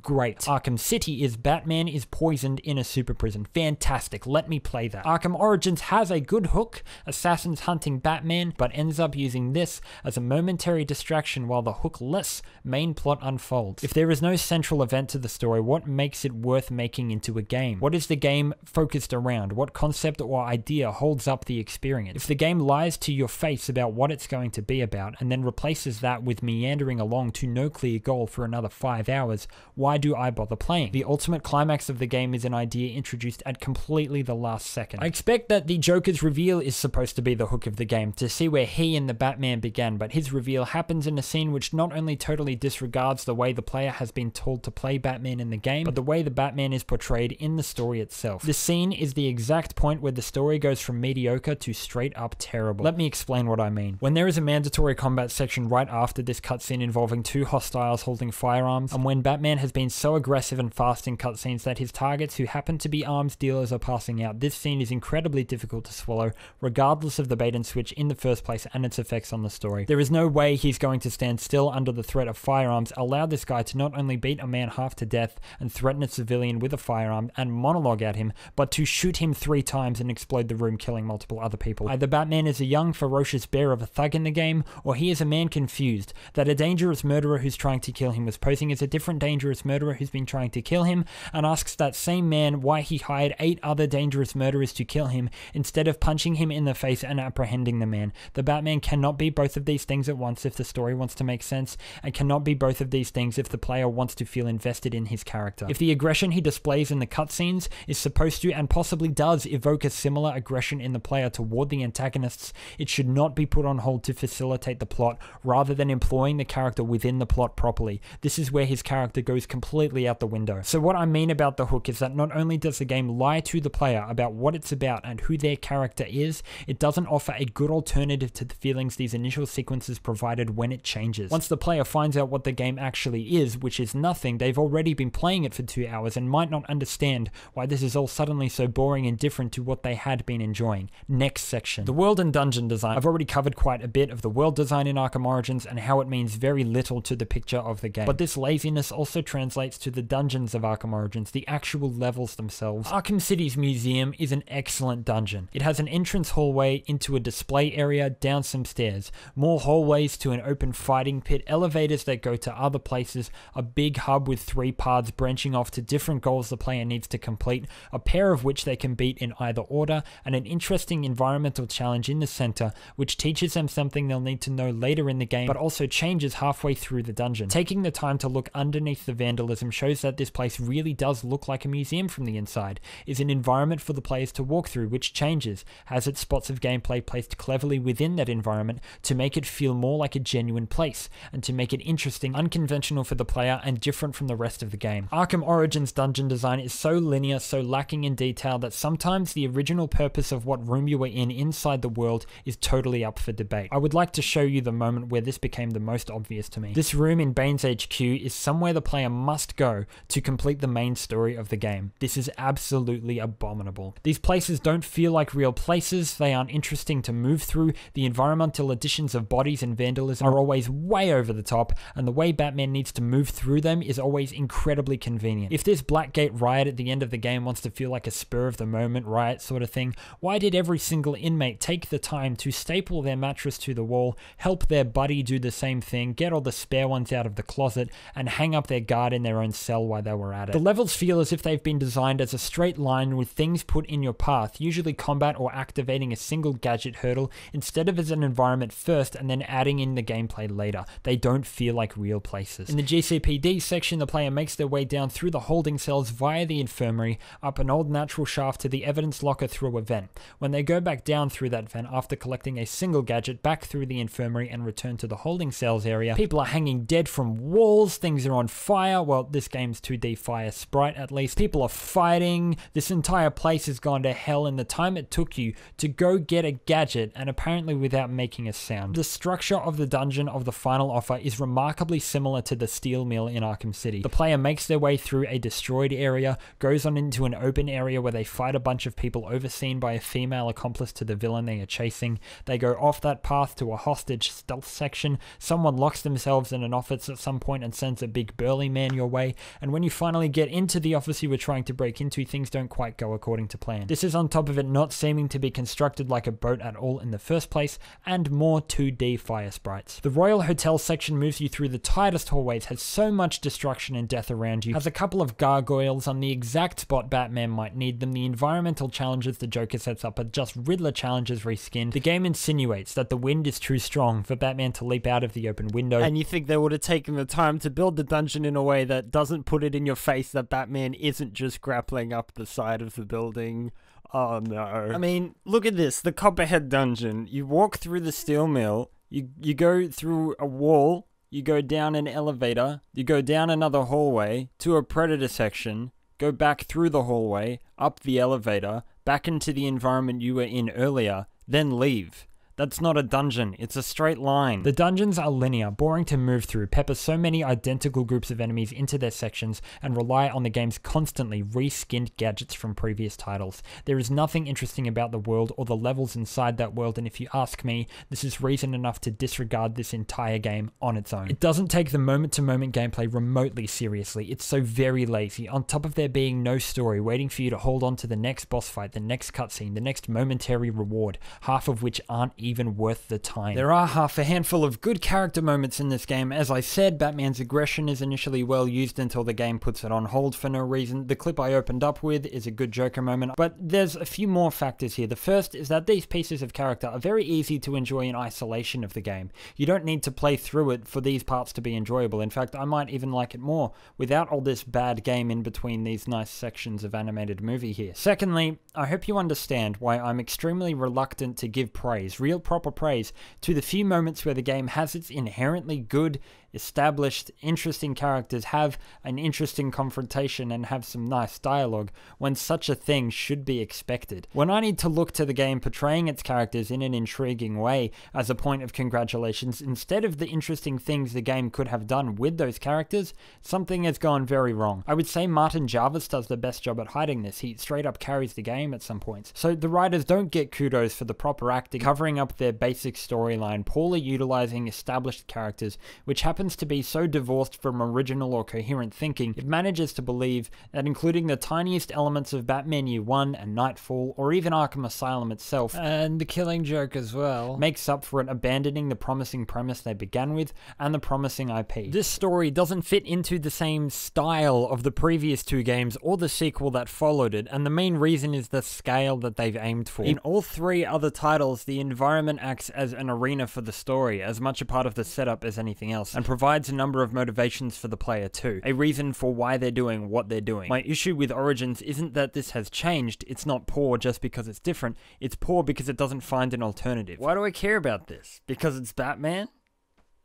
Great. Arkham City is Batman is poisoned in a super prison. Fantastic. Let me play that. Arkham Origins has a good hook, assassins hunting Batman, but ends up using this as a momentary distraction while the hookless main plot unfolds. If there is no central event to the story, what makes it worth making into a game? What is the game focused around? What concept or idea holds up the experience? If the game lies to your face about what it's going to be about, and then replaces that with meandering along to no clear goal for another 5 hours, why do I bother playing? The ultimate climax of the game is an idea introduced at completely the last second. I expect that the Joker's reveal is supposed to be the hook of the game, to see where he and the Batman began, but his reveal happens in a scene which not only totally disregards the way the player has been told to play Batman in the game, but the way the Batman is portrayed in the story itself. This scene is the exact point where the story goes from mediocre to straight up terrible. Let me explain what I mean. When there is a mandatory combat section right after this cutscene involving 2 hostiles holding firearms, and when Batman has been so aggressive and fast in cutscenes that his targets who happen to be arms dealers are passing out, this scene is incredibly difficult to swallow, regardless of the bait and switch in the first place and its effects on the story. There is no way he's going to stand still under the threat of firearms, allow this guy to not only beat a man half to death and threaten a civilian with a firearm and monologue at him, but to shoot him 3 times and explode the room, killing multiple other people. Either Batman is a young, ferocious bear of a thug in the game, or he is a man confused that a dangerous murderer who's trying to kill him was posing as a different dangerous murderer who's been trying to kill him, and asks that same man why he hired 8 other dangerous murderers to kill him instead of punching him in the face and apprehending the man. The Batman cannot be both of these things at once if the story wants to make sense, and cannot be both of these things if the player wants to feel invested in his character. If the aggression he displays in the cutscenes is supposed to and possibly does evoke a similar aggression in the player toward the antagonists, it should not be put on hold to facilitate the plot rather than employing the character within the plot properly. This is where his character goes completely out the window. So what I mean about the hook is that not only does the game lie to the player about what it's about and who their character is, it doesn't offer a good alternative to the feelings these initial sequences provided when it changes. Once the player finds out what the game actually is, which is nothing, they've already been playing it for 2 hours and might not understand why this is all suddenly so boring and different to what they had been enjoying. Next section. The world and dungeon design. I've already covered quite a bit of the world design in Arkham Origins and how it means very little to the picture of the game. But this laziness also translates to the dungeons of Arkham Origins, the actual levels themselves. Arkham City's museum is an excellent dungeon. It has an entrance hallway into a display area, down some stairs, more hallways to an open fighting pit, elevators that go to other places, a big hub with 3 paths branching off to different goals the player needs to complete, a pair of which they can beat in either order, and an interesting environmental challenge in the center, which teaches them something they'll need to know later in the game, but also changes halfway through the dungeon. Taking the time to look underneath the vandalism shows that this place really does look like a museum from the inside, is an environment for the players to walk through which changes, has its spots of gameplay placed cleverly within that environment to make it feel more like a genuine place, and to make it interesting, unconventional for the player, and different from the rest of the game. Arkham Origins dungeon design is so linear, so lacking in detail, that sometimes the original purpose of what room you were in inside the world is totally up for debate. I would like to show you the moment where this became the most obvious to me. This room in Bane's HQ is somewhere the player must go to complete the main story of the game. This is absolutely abominable. These places don't feel like real places, they aren't interesting to move through, the environmental additions of bodies and vandalism are always way over the top, and the way Batman needs to move through them is always incredibly convenient. If this Blackgate riot at the end of the game wants to feel like a spur of the moment riot sort of thing, why did every single inmate take the time to staple their mattress to the wall, help their buddy do the same thing, get all the spare ones out of the closet, and hang up their guard in their own cell while they were at it? The levels feel as if they've been designed as a straight line with things put in your path, usually combat or activating a single gadget hurdle, instead of as an environment first and then adding in the gameplay later. They don't feel like real places. In the GCPD section, the player makes their way down through the holding cells via the infirmary, up an old natural shaft to the evidence locker through a vent. When they go back down through that vent after collecting a single gadget, back through the infirmary and return to the holding cells area, people are hanging dead from walls, things are on fire, well, this game's 2D fire sprite at least, people are fighting, this entire place has gone to hell in the time it took you to go get a gadget, and apparently without making a sound. The structure of the dungeon of the final offer is remarkably similar to the steel mill in Arkham City. The player makes their way through a destroyed area, goes on into an open area where they fight a bunch of people overseen by a female accomplice to the villain they are chasing. They go off that path to a hostage stealth section, someone locks themselves in an office at some point and sends a big burly man your way, and when you finally get into the office you were trying to break into, things don't quite go according to plan. This is on top of it not seeming to be constructed like a boat at all in the first place, and more 2D fire sprites. The Royal Hotel section moves you through the tightest hallways, has so much destruction and death around you, has a couple of gargoyles on the exact spot Batman might need them, the environmental challenges the Joker sets up are just Riddler challenges reskinned, the game insinuates that the wind is too strong for Batman to leap out of the open window, and you think they would have taken the time to build the dungeon in a way that doesn't put it in your face that Batman isn't just grappling up the side of the building. Oh no. I mean, look at this, the Copperhead dungeon. You walk through the steel mill, you go through a wall, you go down an elevator, you go down another hallway to a Predator section, go back through the hallway, up the elevator, back into the environment you were in earlier, then leave. That's not a dungeon, it's a straight line. The dungeons are linear, boring to move through, pepper so many identical groups of enemies into their sections, and rely on the game's constantly reskinned gadgets from previous titles. There is nothing interesting about the world or the levels inside that world, and if you ask me, this is reason enough to disregard this entire game on its own. It doesn't take the moment-to-moment gameplay remotely seriously, it's so very lazy, on top of there being no story waiting for you to hold on to the next boss fight, the next cutscene, the next momentary reward, half of which aren't even worth the time. There are half a handful of good character moments in this game. As I said, Batman's aggression is initially well used until the game puts it on hold for no reason. The clip I opened up with is a good Joker moment, but there's a few more factors here. The first is that these pieces of character are very easy to enjoy in isolation of the game. You don't need to play through it for these parts to be enjoyable. In fact, I might even like it more without all this bad game in between these nice sections of animated movie here. Secondly, I hope you understand why I'm extremely reluctant to give praise, real proper praise, to the few moments where the game has its inherently good, established, interesting characters, have an interesting confrontation and have some nice dialogue, when such a thing should be expected. When I need to look to the game portraying its characters in an intriguing way as a point of congratulations, instead of the interesting things the game could have done with those characters, something has gone very wrong. I would say Martin Jarvis does the best job at hiding this. He straight up carries the game at some points. So the writers don't get kudos for the proper acting, covering up their basic storyline, poorly utilizing established characters, which happens to be so divorced from original or coherent thinking, it manages to believe that including the tiniest elements of Batman Year One and Nightfall, or even Arkham Asylum itself, and the Killing Joke as well, makes up for it, abandoning the promising premise they began with and the promising IP. This story doesn't fit into the same style of the previous two games or the sequel that followed it, and the main reason is the scale that they've aimed for. In all three other titles, the environment acts as an arena for the story, as much a part of the setup as anything else, and provides a number of motivations for the player too, a reason for why they're doing what they're doing. My issue with Origins isn't that this has changed, it's not poor just because it's different, it's poor because it doesn't find an alternative. Why do I care about this? Because it's Batman?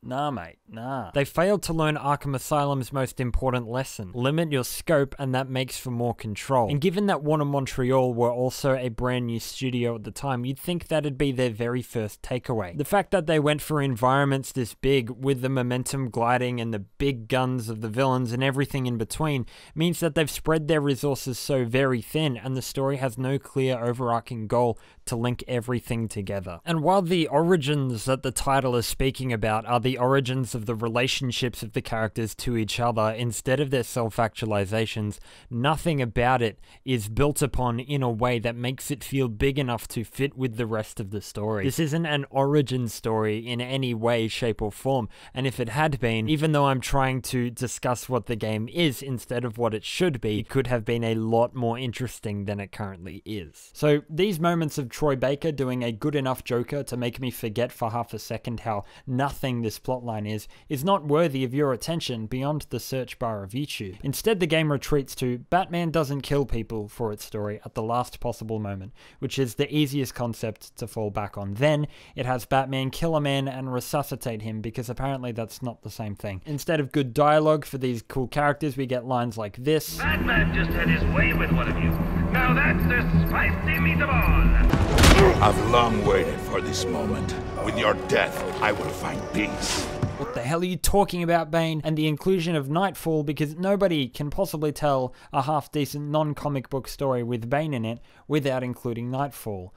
Nah, mate, nah. They failed to learn Arkham Asylum's most important lesson. Limit your scope and that makes for more control. And given that Warner Montreal were also a brand new studio at the time, you'd think that'd be their very first takeaway. The fact that they went for environments this big, with the momentum gliding and the big guns of the villains and everything in between, means that they've spread their resources so very thin and the story has no clear overarching goal to link everything together. And while the origins that the title is speaking about are the origins of the relationships of the characters to each other instead of their self-actualizations, nothing about it is built upon in a way that makes it feel big enough to fit with the rest of the story. This isn't an origin story in any way, shape or form, and if it had been, even though I'm trying to discuss what the game is instead of what it should be, it could have been a lot more interesting than it currently is. So these moments of Troy Baker doing a good enough Joker to make me forget for half a second how nothing this plotline is not worthy of your attention beyond the search bar of YouTube. Instead, the game retreats to Batman doesn't kill people for its story at the last possible moment, which is the easiest concept to fall back on. Then, it has Batman kill a man and resuscitate him because apparently that's not the same thing. Instead of good dialogue for these cool characters, we get lines like this. Batman just had his way with one of you. Now that's the spicy meatball. I've long waited for this moment. With your death, I will find peace. What the hell are you talking about, Bane? And the inclusion of Nightfall, because nobody can possibly tell a half-decent non-comic book story with Bane in it without including Nightfall.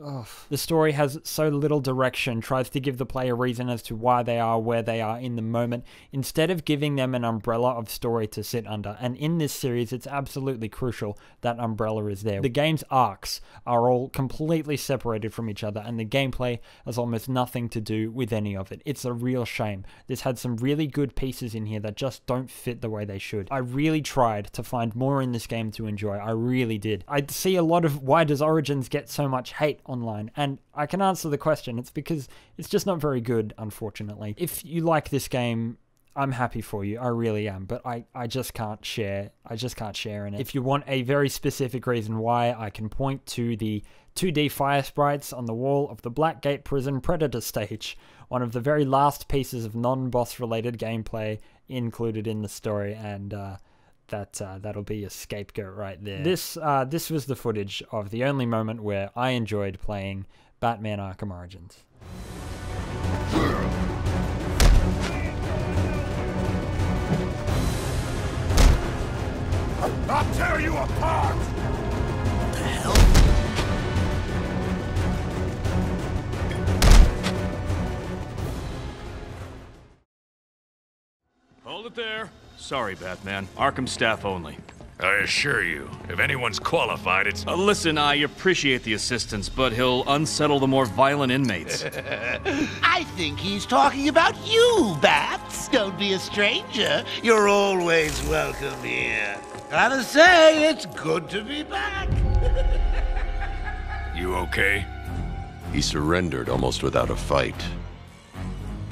Ugh. The story has so little direction, tries to give the player reason as to why they are where they are in the moment, instead of giving them an umbrella of story to sit under. And in this series, it's absolutely crucial that umbrella is there. The game's arcs are all completely separated from each other, and the gameplay has almost nothing to do with any of it. It's a real shame. This had some really good pieces in here that just don't fit the way they should. I really tried to find more in this game to enjoy. I really did. I see a lot of why does Origins get so much hate online, and I can answer the question. It's because it's just not very good, unfortunately. If you like this game, I'm happy for you. I really am, but I just can't share. I just can't share in it. If you want a very specific reason why, I can point to the 2D fire sprites on the wall of the Blackgate Prison Predator stage, one of the very last pieces of non-boss related gameplay included in the story, and that'll be a scapegoat right there. This was the footage of the only moment where I enjoyed playing Batman Arkham Origins. I'll tear you apart! What the hell? Hold it there. Sorry, Batman. Arkham staff only. I assure you, if anyone's qualified, it's... Listen, I appreciate the assistance, but he'll unsettle the more violent inmates. I think he's talking about you, Bats. Don't be a stranger. You're always welcome here. Gotta say, it's good to be back. You okay? He surrendered almost without a fight.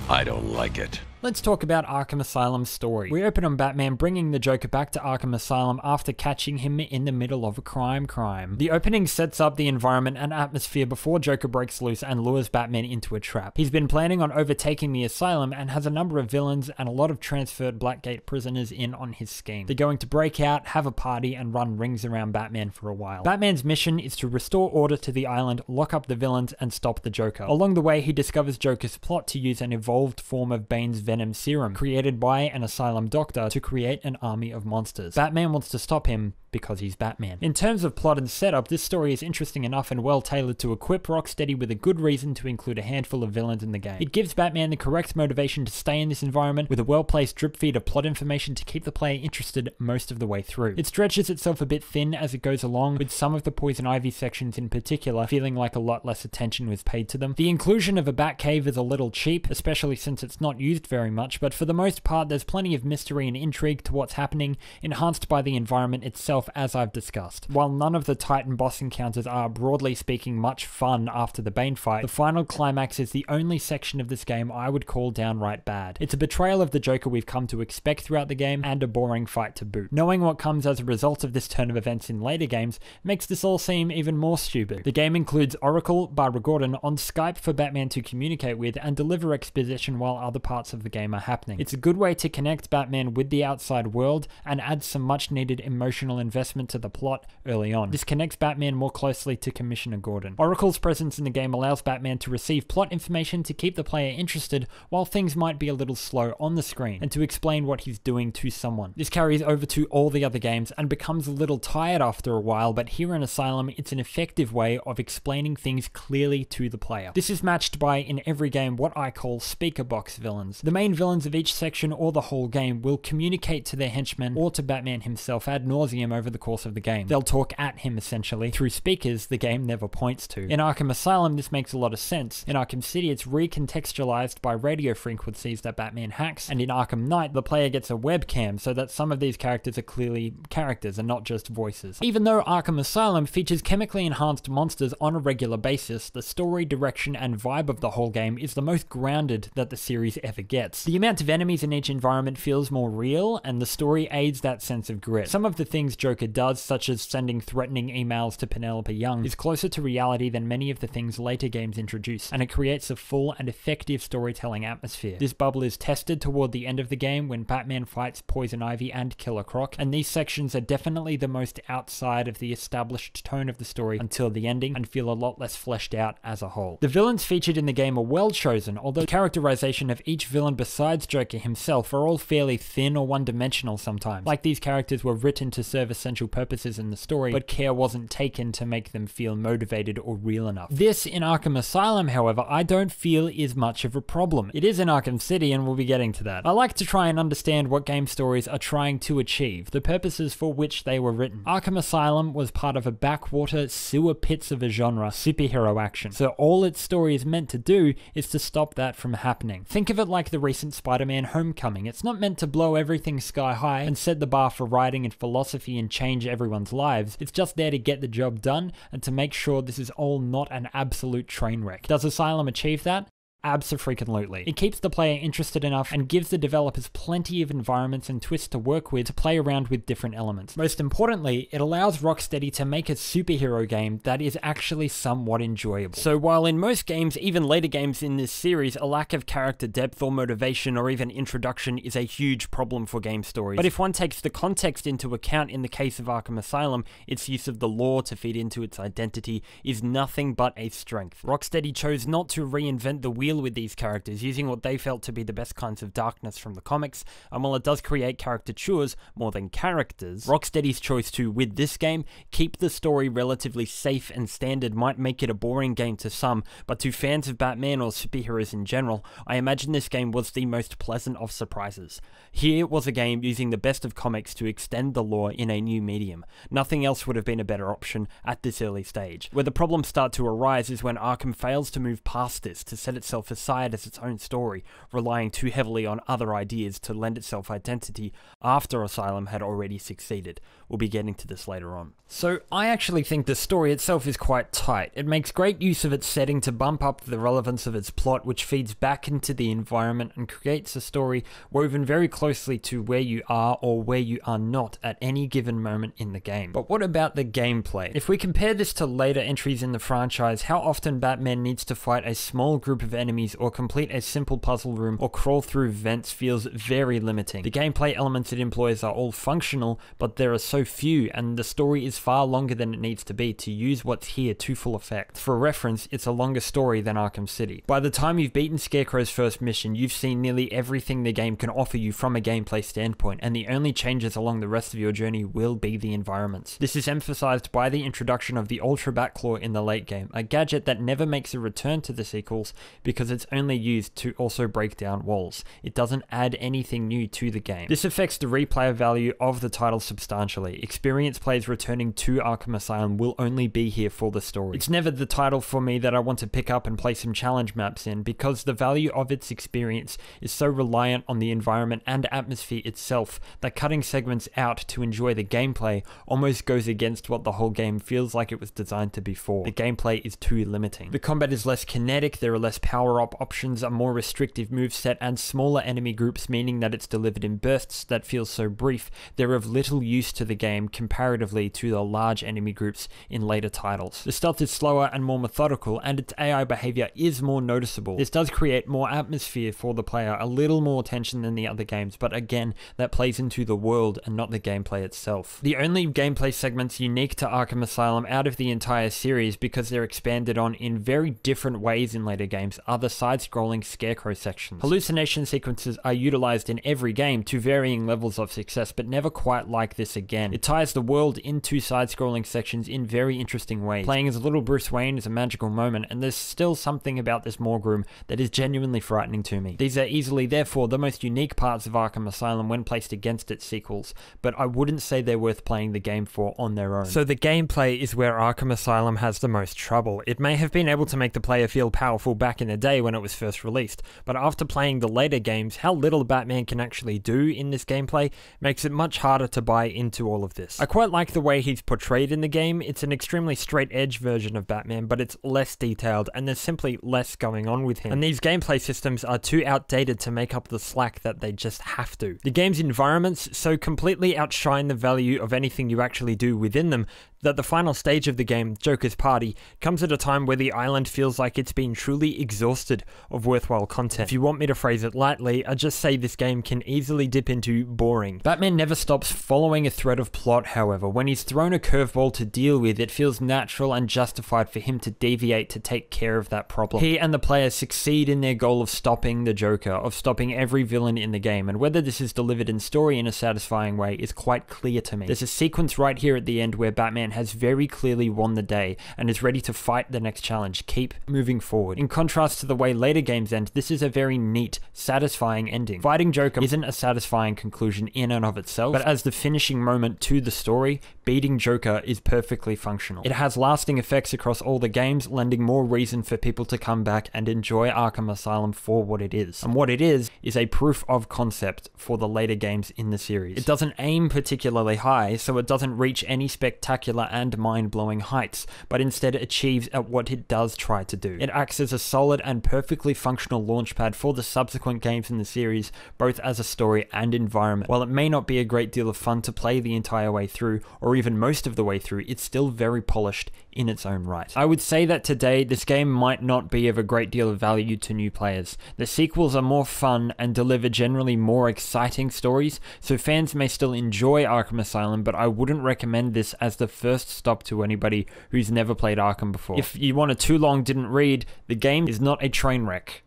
I don't like it. Let's talk about Arkham Asylum's story. We open on Batman bringing the Joker back to Arkham Asylum after catching him in the middle of a crime. The opening sets up the environment and atmosphere before Joker breaks loose and lures Batman into a trap. He's been planning on overtaking the asylum and has a number of villains and a lot of transferred Blackgate prisoners in on his scheme. They're going to break out, have a party, and run rings around Batman for a while. Batman's mission is to restore order to the island, lock up the villains, and stop the Joker. Along the way, he discovers Joker's plot to use an evolved form of Bane's Venom serum, created by an asylum doctor to create an army of monsters. Batman wants to stop him because he's Batman. In terms of plot and setup, this story is interesting enough and well tailored to equip Rocksteady with a good reason to include a handful of villains in the game. It gives Batman the correct motivation to stay in this environment with a well-placed drip feed of plot information to keep the player interested most of the way through. It stretches itself a bit thin as it goes along, with some of the Poison Ivy sections in particular feeling like a lot less attention was paid to them. The inclusion of a Batcave is a little cheap, especially since it's not used very much, but for the most part there's plenty of mystery and intrigue to what's happening, enhanced by the environment itself itself, as I've discussed. While none of the Titan boss encounters are, broadly speaking, much fun after the Bane fight, the final climax is the only section of this game I would call downright bad. It's a betrayal of the Joker we've come to expect throughout the game, and a boring fight to boot. Knowing what comes as a result of this turn of events in later games makes this all seem even more stupid. The game includes Oracle, Barbara Gordon, on Skype for Batman to communicate with and deliver exposition while other parts of the game are happening. It's a good way to connect Batman with the outside world and add some much needed emotional investment to the plot early on. This connects Batman more closely to Commissioner Gordon. Oracle's presence in the game allows Batman to receive plot information to keep the player interested while things might be a little slow on the screen, and to explain what he's doing to someone. This carries over to all the other games and becomes a little tired after a while, but here in Asylum it's an effective way of explaining things clearly to the player. This is matched by, in every game, what I call speaker box villains. The main villains of each section or the whole game will communicate to their henchmen or to Batman himself ad nauseum over the course of the game. They'll talk at him essentially through speakers the game never points to. In Arkham Asylum this makes a lot of sense. In Arkham City it's recontextualized by radio frequencies that Batman hacks, and in Arkham Knight the player gets a webcam so that some of these characters are clearly characters and not just voices. Even though Arkham Asylum features chemically enhanced monsters on a regular basis, the story, direction, and vibe of the whole game is the most grounded that the series ever gets. The amount of enemies in each environment feels more real, and the story aids that sense of grit. Some of the things Joker does, such as sending threatening emails to Penelope Young, is closer to reality than many of the things later games introduce, and it creates a full and effective storytelling atmosphere. This bubble is tested toward the end of the game when Batman fights Poison Ivy and Killer Croc, and these sections are definitely the most outside of the established tone of the story until the ending, and feel a lot less fleshed out as a whole. The villains featured in the game are well chosen, although the characterization of each villain besides Joker himself are all fairly thin or one-dimensional sometimes. Like these characters were written to serve essential purposes in the story, but care wasn't taken to make them feel motivated or real enough. This, in Arkham Asylum, however, I don't feel is much of a problem. It is in Arkham City, and we'll be getting to that. I like to try and understand what game stories are trying to achieve, the purposes for which they were written. Arkham Asylum was part of a backwater sewer pits of a genre, superhero action, so all its story is meant to do is to stop that from happening. Think of it like the recent Spider-Man Homecoming. It's not meant to blow everything sky high and set the bar for writing and philosophy and change everyone's lives. It's just there to get the job done and to make sure this is all not an absolute train wreck. Does Asylum achieve that? Abso-freaking-lutely. It keeps the player interested enough and gives the developers plenty of environments and twists to work with to play around with different elements. Most importantly, it allows Rocksteady to make a superhero game that is actually somewhat enjoyable. So while in most games, even later games in this series, a lack of character depth or motivation or even introduction is a huge problem for game stories. But if one takes the context into account in the case of Arkham Asylum, its use of the lore to feed into its identity is nothing but a strength. Rocksteady chose not to reinvent the wheel with these characters, using what they felt to be the best kinds of darkness from the comics, and while it does create caricatures more than characters, Rocksteady's choice to, with this game, keep the story relatively safe and standard might make it a boring game to some, but to fans of Batman or superheroes in general, I imagine this game was the most pleasant of surprises. Here was a game using the best of comics to extend the lore in a new medium. Nothing else would have been a better option at this early stage. Where the problems start to arise is when Arkham fails to move past this to set itself aside as its own story, relying too heavily on other ideas to lend itself identity after Asylum had already succeeded. We'll be getting to this later on. So I actually think the story itself is quite tight. It makes great use of its setting to bump up the relevance of its plot, which feeds back into the environment and creates a story woven very closely to where you are or where you are not at any given moment in the game. But what about the gameplay? If we compare this to later entries in the franchise, how often Batman needs to fight a small group of enemies or complete a simple puzzle room or crawl through vents feels very limiting. The gameplay elements it employs are all functional, but there are so few, and the story is far longer than it needs to be to use what's here to full effect. For reference, it's a longer story than Arkham City. By the time you've beaten Scarecrow's first mission, you've seen nearly everything the game can offer you from a gameplay standpoint, and the only changes along the rest of your journey will be the environments. This is emphasized by the introduction of the Ultra Bat Claw in the late game, a gadget that never makes a return to the sequels because because it's only used to also break down walls. It doesn't add anything new to the game. This affects the replayer value of the title substantially. Experienced players returning to Arkham Asylum will only be here for the story. It's never the title for me that I want to pick up and play some challenge maps in, because the value of its experience is so reliant on the environment and atmosphere itself that cutting segments out to enjoy the gameplay almost goes against what the whole game feels like it was designed to be for. The gameplay is too limiting. The combat is less kinetic, there are less power-up options, a more restrictive moveset, and smaller enemy groups, meaning that it's delivered in bursts that feel so brief. They're of little use to the game comparatively to the large enemy groups in later titles. The stealth is slower and more methodical, and its AI behavior is more noticeable. This does create more atmosphere for the player, a little more tension than the other games, but again, that plays into the world and not the gameplay itself. The only gameplay segments unique to Arkham Asylum out of the entire series, because they're expanded on in very different ways in later games, are the side-scrolling scarecrow sections. Hallucination sequences are utilized in every game to varying levels of success, but never quite like this again. It ties the world into side-scrolling sections in very interesting ways. Playing as little Bruce Wayne is a magical moment, and there's still something about this morgue room that is genuinely frightening to me. These are easily, therefore, the most unique parts of Arkham Asylum when placed against its sequels, but I wouldn't say they're worth playing the game for on their own. So the gameplay is where Arkham Asylum has the most trouble. It may have been able to make the player feel powerful back in the day when it was first released, but after playing the later games, how little Batman can actually do in this gameplay makes it much harder to buy into all of this. I quite like the way he's portrayed in the game. It's an extremely straight-edge version of Batman, but it's less detailed, and there's simply less going on with him. And these gameplay systems are too outdated to make up the slack that they just have to. The game's environments so completely outshine the value of anything you actually do within them that the final stage of the game, Joker's Party, comes at a time where the island feels like it's been truly exhausted of worthwhile content. If you want me to phrase it lightly, I'd just say this game can easily dip into boring. Batman never stops following a thread of plot, however. When he's thrown a curveball to deal with, it feels natural and justified for him to deviate to take care of that problem. He and the players succeed in their goal of stopping the Joker, of stopping every villain in the game, and whether this is delivered in story in a satisfying way is quite clear to me. There's a sequence right here at the end where Batman has very clearly won the day and is ready to fight the next challenge. Keep moving forward. In contrast to the way later games end, this is a very neat, satisfying ending. Fighting Joker isn't a satisfying conclusion in and of itself, but as the finishing moment to the story, beating Joker is perfectly functional. It has lasting effects across all the games, lending more reason for people to come back and enjoy Arkham Asylum for what it is. And what it is a proof of concept for the later games in the series. It doesn't aim particularly high, so it doesn't reach any spectacular and mind-blowing heights, but instead achieves at what it does try to do. It acts as a solid and perfectly functional launchpad for the subsequent games in the series, both as a story and environment. While it may not be a great deal of fun to play the entire way through, or even most of the way through, it's still very polished in its own right. I would say that today, this game might not be of a great deal of value to new players. The sequels are more fun and deliver generally more exciting stories, so fans may still enjoy Arkham Asylum, but I wouldn't recommend this as the first stop to anybody who's never played Arkham before. If you want a too long didn't read, the game is not a train wreck.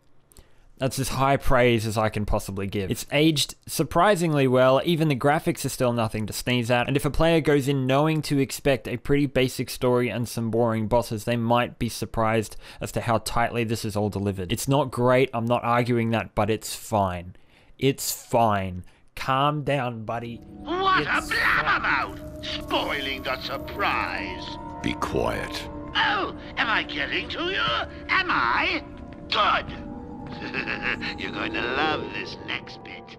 That's as high praise as I can possibly give. It's aged surprisingly well, even the graphics are still nothing to sneeze at, and if a player goes in knowing to expect a pretty basic story and some boring bosses, they might be surprised as to how tightly this is all delivered. It's not great, I'm not arguing that, but it's fine. It's fine. Calm down, buddy. What a blabbermouth! Spoiling the surprise. Be quiet. Oh, am I getting to you? Am I? Good. You're going to love this next bit.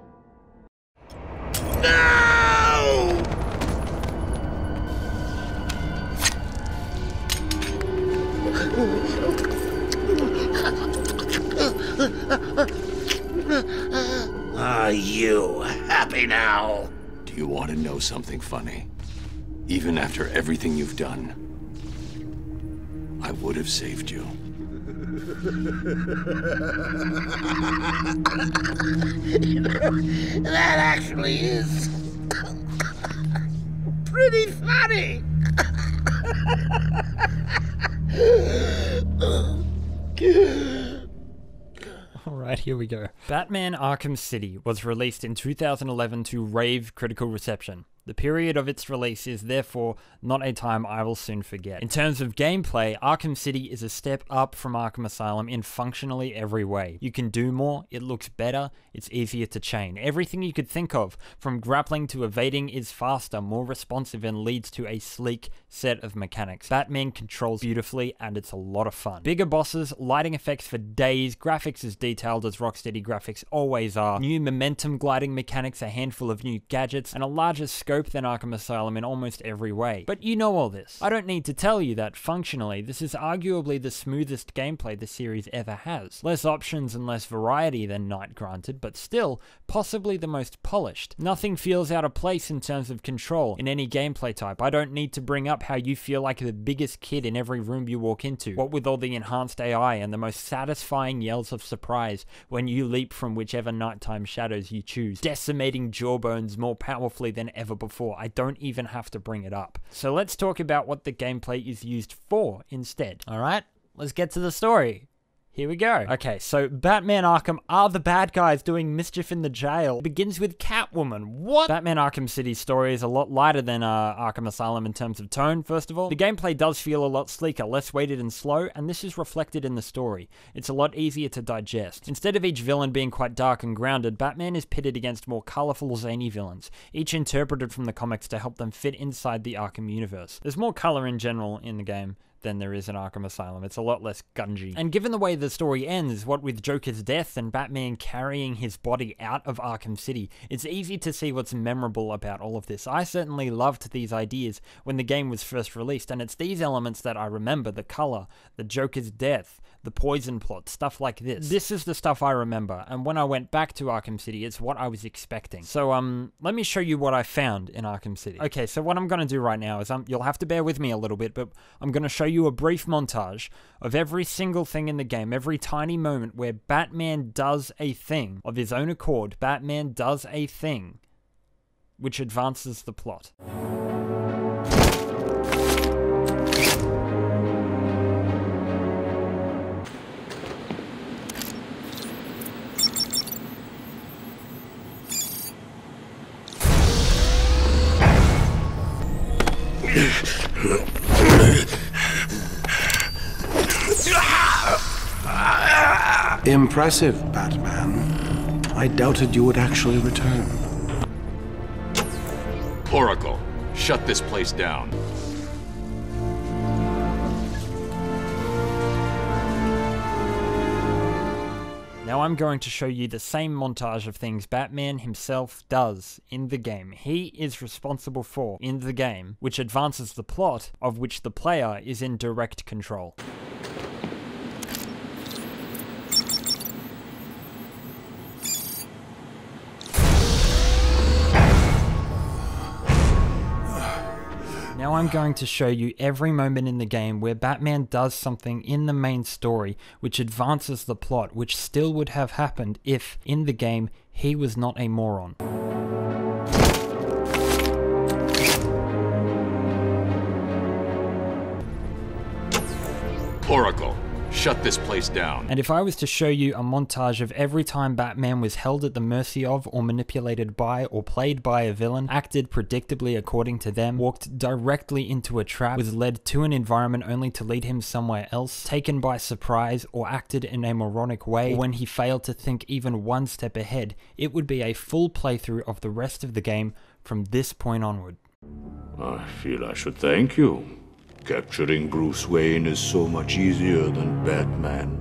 No! Are you happy now? Do you want to know something funny? Even after everything you've done, I would have saved you. That actually is pretty funny. Alright, here we go. Batman Arkham City was released in 2011 to rave critical reception. The period of its release is therefore not a time I will soon forget. In terms of gameplay, Arkham City is a step up from Arkham Asylum in functionally every way. You can do more, it looks better, it's easier to chain. Everything you could think of, from grappling to evading, is faster, more responsive, and leads to a sleek set of mechanics. Batman controls beautifully, and it's a lot of fun. Bigger bosses, lighting effects for days, graphics as detailed as Rocksteady graphics always are, new momentum gliding mechanics, a handful of new gadgets, and a larger scope than Arkham Asylum in almost every way. But you know all this. I don't need to tell you that, functionally, this is arguably the smoothest gameplay the series ever has. Less options and less variety than Night, granted, but still, possibly the most polished. Nothing feels out of place in terms of control in any gameplay type. I don't need to bring up how you feel like the biggest kid in every room you walk into, what with all the enhanced AI and the most satisfying yells of surprise when you leap from whichever nighttime shadows you choose, decimating jawbones more powerfully than ever before. I don't even have to bring it up. So let's talk about what the gameplay is used for instead. Alright, let's get to the story. Here we go. Okay, so Batman Arkham are the bad guys doing mischief in the jail. It begins with Catwoman. What? Batman Arkham City's story is a lot lighter than Arkham Asylum in terms of tone, first of all. The gameplay does feel a lot sleeker, less weighted and slow, and this is reflected in the story. It's a lot easier to digest. Instead of each villain being quite dark and grounded, Batman is pitted against more colourful, zany villains, each interpreted from the comics to help them fit inside the Arkham universe. There's more colour in general in the game than there is in Arkham Asylum. It's a lot less gungy. And given the way the story ends, what with Joker's death and Batman carrying his body out of Arkham City, it's easy to see what's memorable about all of this. I certainly loved these ideas when the game was first released, and it's these elements that I remember: the color, the Joker's death, the poison plot, stuff like this. This is the stuff I remember, and when I went back to Arkham City, it's what I was expecting. So, let me show you what I found in Arkham City. Okay, so what I'm gonna do right now is, you'll have to bear with me a little bit, but I'm gonna show you a brief montage of every single thing in the game, every tiny moment where Batman does a thing of his own accord. Batman does a thing which advances the plot. Impressive, Batman. I doubted you would actually return. Oracle, shut this place down. Now I'm going to show you the same montage of things Batman himself does in the game. He is responsible for in the game, which advances the plot, of which the player is in direct control. Now I'm going to show you every moment in the game where Batman does something in the main story which advances the plot, which still would have happened if, in the game, he was not a moron. Oracle, shut this place down. And if I was to show you a montage of every time Batman was held at the mercy of, or manipulated by, or played by a villain, acted predictably according to them, walked directly into a trap, was led to an environment only to lead him somewhere else, taken by surprise, or acted in a moronic way, or when he failed to think even one step ahead, it would be a full playthrough of the rest of the game from this point onward. I feel I should thank you. Capturing Bruce Wayne is so much easier than Batman.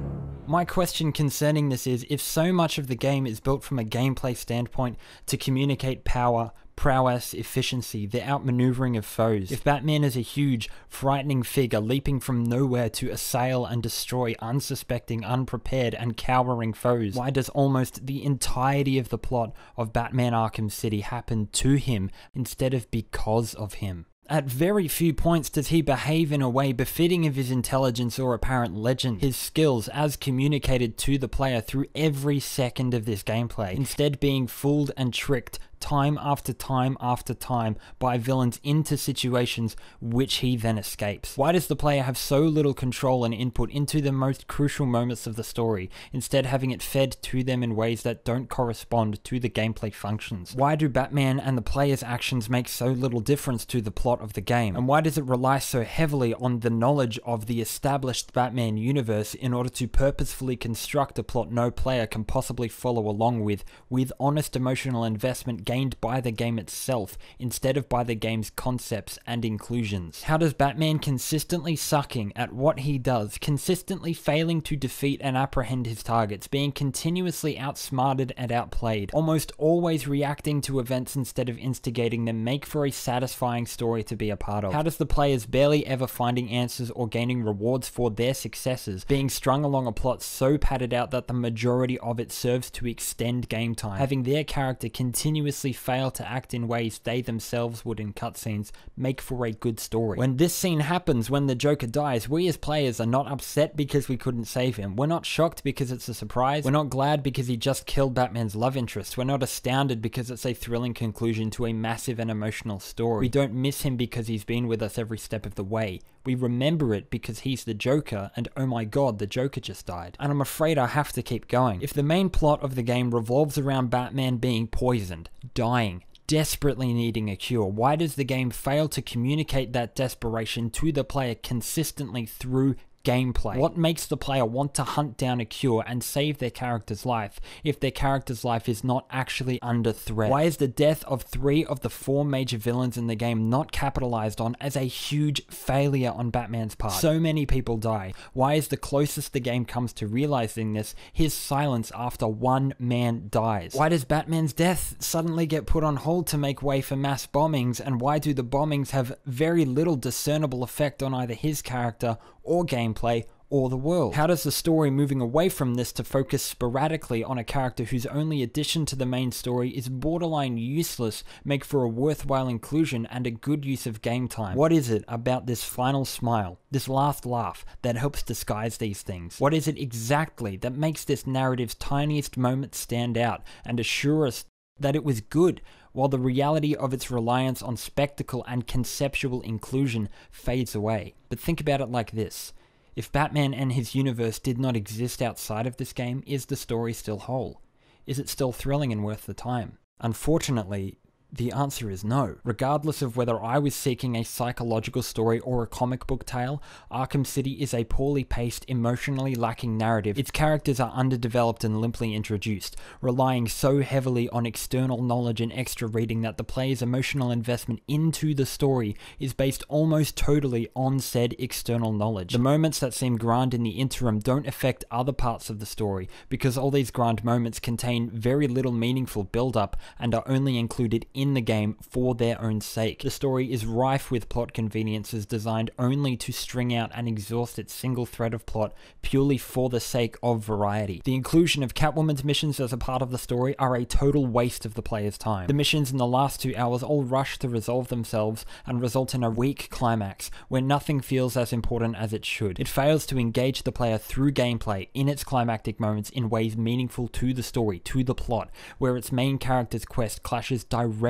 My question concerning this is, if so much of the game is built from a gameplay standpoint to communicate power, prowess, efficiency, the outmaneuvering of foes, if Batman is a huge, frightening figure leaping from nowhere to assail and destroy unsuspecting, unprepared, and cowering foes, why does almost the entirety of the plot of Batman Arkham City happen to him instead of because of him? At very few points does he behave in a way befitting of his intelligence or apparent legend, his skills as communicated to the player through every second of this gameplay, instead being fooled and tricked time after time after time by villains into situations which he then escapes? Why does the player have so little control and input into the most crucial moments of the story, instead having it fed to them in ways that don't correspond to the gameplay functions? Why do Batman and the player's actions make so little difference to the plot of the game? And why does it rely so heavily on the knowledge of the established Batman universe in order to purposefully construct a plot no player can possibly follow along with honest emotional investment gained by the game itself, instead of by the game's concepts and inclusions? How does Batman consistently sucking at what he does, consistently failing to defeat and apprehend his targets, being continuously outsmarted and outplayed, almost always reacting to events instead of instigating them, make for a satisfying story to be a part of? How does the players barely ever finding answers or gaining rewards for their successes, being strung along a plot so padded out that the majority of it serves to extend game time, having their character continuously fail to act in ways they themselves would in cutscenes, make for a good story? When this scene happens, when the Joker dies, we as players are not upset because we couldn't save him. We're not shocked because it's a surprise. We're not glad because he just killed Batman's love interest. We're not astounded because it's a thrilling conclusion to a massive and emotional story. We don't miss him because he's been with us every step of the way. We remember it because he's the Joker, and oh my god, the Joker just died. And I'm afraid I have to keep going. If the main plot of the game revolves around Batman being poisoned, dying, desperately needing a cure, why does the game fail to communicate that desperation to the player consistently through gameplay? What makes the player want to hunt down a cure and save their character's life if their character's life is not actually under threat? Why is the death of 3 of the 4 major villains in the game not capitalized on as a huge failure on Batman's part? So many people die. Why is the closest the game comes to realizing this his silence after 1 man dies? Why does Batman's death suddenly get put on hold to make way for mass bombings, and why do the bombings have very little discernible effect on either his character or gameplay or the world? How does the story moving away from this to focus sporadically on a character whose only addition to the main story is borderline useless make for a worthwhile inclusion and a good use of game time? What is it about this final smile, this last laugh, that helps disguise these things? What is it exactly that makes this narrative's tiniest moment stand out and assure us that it was good, while the reality of its reliance on spectacle and conceptual inclusion fades away? But think about it like this. If Batman and his universe did not exist outside of this game, is the story still whole? Is it still thrilling and worth the time? Unfortunately, the answer is no. Regardless of whether I was seeking a psychological story or a comic book tale, Arkham City is a poorly paced, emotionally lacking narrative. Its characters are underdeveloped and limply introduced, relying so heavily on external knowledge and extra reading that the player's emotional investment into the story is based almost totally on said external knowledge. The moments that seem grand in the interim don't affect other parts of the story, because all these grand moments contain very little meaningful build-up and are only included in the game for their own sake. The story is rife with plot conveniences designed only to string out and exhaust its single thread of plot purely for the sake of variety. The inclusion of Catwoman's missions as a part of the story are a total waste of the player's time. The missions in the last 2 hours all rush to resolve themselves and result in a weak climax where nothing feels as important as it should. It fails to engage the player through gameplay in its climactic moments in ways meaningful to the story, to the plot, where its main character's quest clashes directly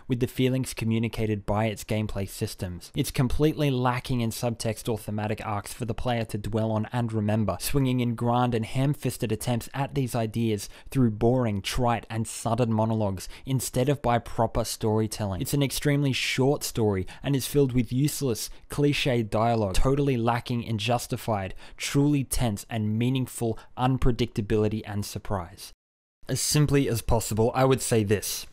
with the feelings communicated by its gameplay systems. It's completely lacking in subtext or thematic arcs for the player to dwell on and remember, swinging in grand and ham-fisted attempts at these ideas through boring, trite, and sudden monologues instead of by proper storytelling. It's an extremely short story and is filled with useless, cliched dialogue, totally lacking in justified, truly tense, and meaningful unpredictability and surprise. As simply as possible, I would say this.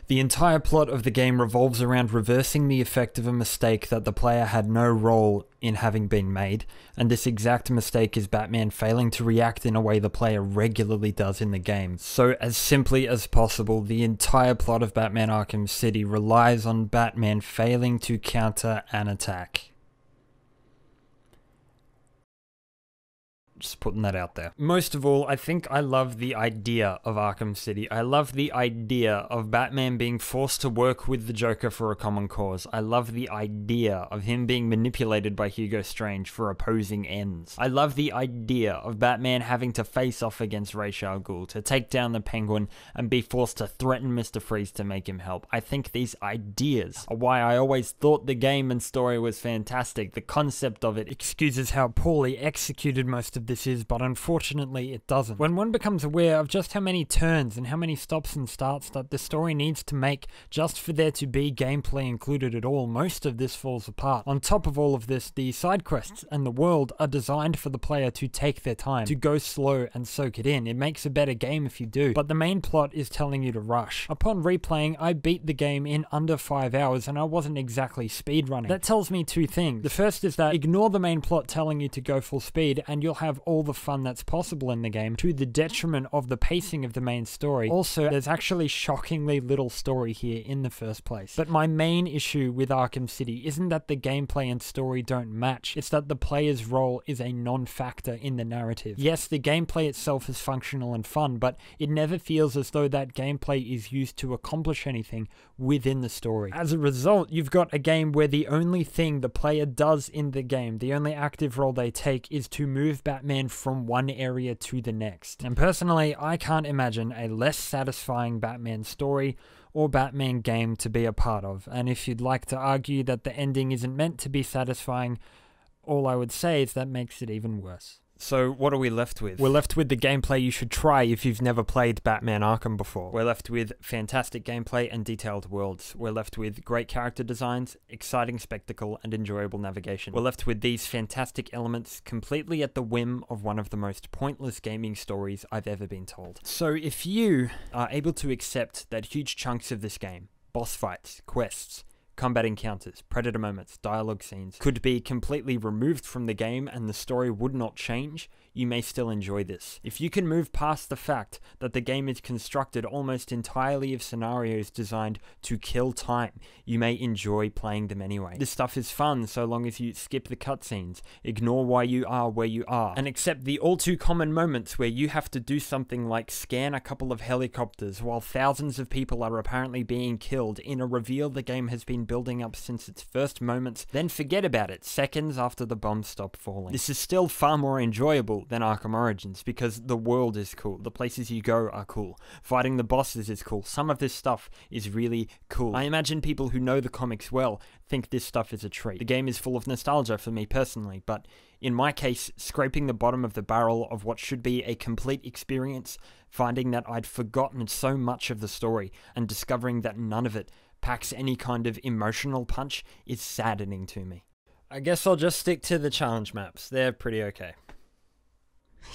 The entire plot of the game revolves around reversing the effect of a mistake that the player had no role in having been made, and this exact mistake is Batman failing to react in a way the player regularly does in the game. So as simply as possible, the entire plot of Batman Arkham City relies on Batman failing to counter an attack. Just putting that out there. Most of all, I think I love the idea of Arkham City. I love the idea of Batman being forced to work with the Joker for a common cause. I love the idea of him being manipulated by Hugo Strange for opposing ends. I love the idea of Batman having to face off against Ra's al Ghul, to take down the Penguin and be forced to threaten Mr. Freeze to make him help. I think these ideas are why I always thought the game and story was fantastic. The concept of it excuses how poorly executed most of this is, but unfortunately it doesn't. When one becomes aware of just how many turns and how many stops and starts that the story needs to make just for there to be gameplay included at all, most of this falls apart. On top of all of this, the side quests and the world are designed for the player to take their time, to go slow and soak it in. It makes a better game if you do, but the main plot is telling you to rush. Upon replaying, I beat the game in under 5 hours and I wasn't exactly speedrunning. That tells me two things. The first is that ignore the main plot telling you to go full speed and you'll have all the fun that's possible in the game, to the detriment of the pacing of the main story. Also, there's actually shockingly little story here in the first place. But my main issue with Arkham City isn't that the gameplay and story don't match, it's that the player's role is a non-factor in the narrative. Yes, the gameplay itself is functional and fun, but it never feels as though that gameplay is used to accomplish anything within the story. As a result, you've got a game where the only thing the player does in the game, the only active role they take, is to move Batman from one area to the next. And personally, I can't imagine a less satisfying Batman story or Batman game to be a part of. And if you'd like to argue that the ending isn't meant to be satisfying, all I would say is that makes it even worse. So what are we left with? We're left with the gameplay you should try if you've never played Batman Arkham before. We're left with fantastic gameplay and detailed worlds. We're left with great character designs, exciting spectacle, and enjoyable navigation. We're left with these fantastic elements completely at the whim of one of the most pointless gaming stories I've ever been told. So if you are able to accept that huge chunks of this game, boss fights, quests, combat encounters, predator moments, dialogue scenes, could be completely removed from the game and the story would not change, you may still enjoy this. If you can move past the fact that the game is constructed almost entirely of scenarios designed to kill time, you may enjoy playing them anyway. This stuff is fun so long as you skip the cutscenes, ignore why you are where you are, and accept the all too common moments where you have to do something like scan a couple of helicopters while thousands of people are apparently being killed in a reveal the game has been building up since its first moments, then forget about it seconds after the bombs stop falling. This is still far more enjoyable than Arkham Origins because the world is cool, the places you go are cool, fighting the bosses is cool, some of this stuff is really cool. I imagine people who know the comics well think this stuff is a treat. The game is full of nostalgia for me personally, but in my case, scraping the bottom of the barrel of what should be a complete experience, finding that I'd forgotten so much of the story and discovering that none of it packs any kind of emotional punch is saddening to me. I guess I'll just stick to the challenge maps. They're pretty okay.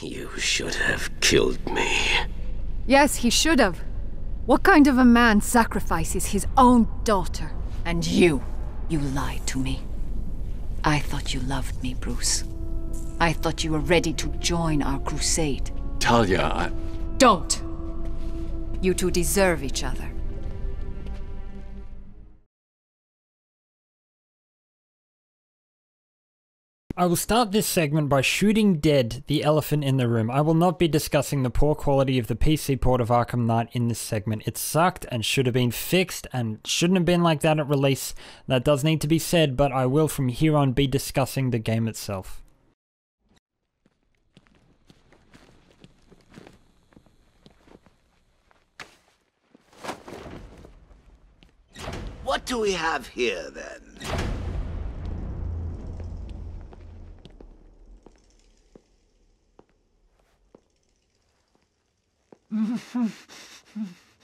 You should have killed me. Yes, he should have. What kind of a man sacrifices his own daughter? And you lied to me. I thought you loved me, Bruce. I thought you were ready to join our crusade. Talia, Don't! You two deserve each other. I will start this segment by shooting dead the elephant in the room. I will not be discussing the poor quality of the PC port of Arkham Knight in this segment. It sucked and should have been fixed and shouldn't have been like that at release. That does need to be said, but I will from here on be discussing the game itself. What do we have here, then?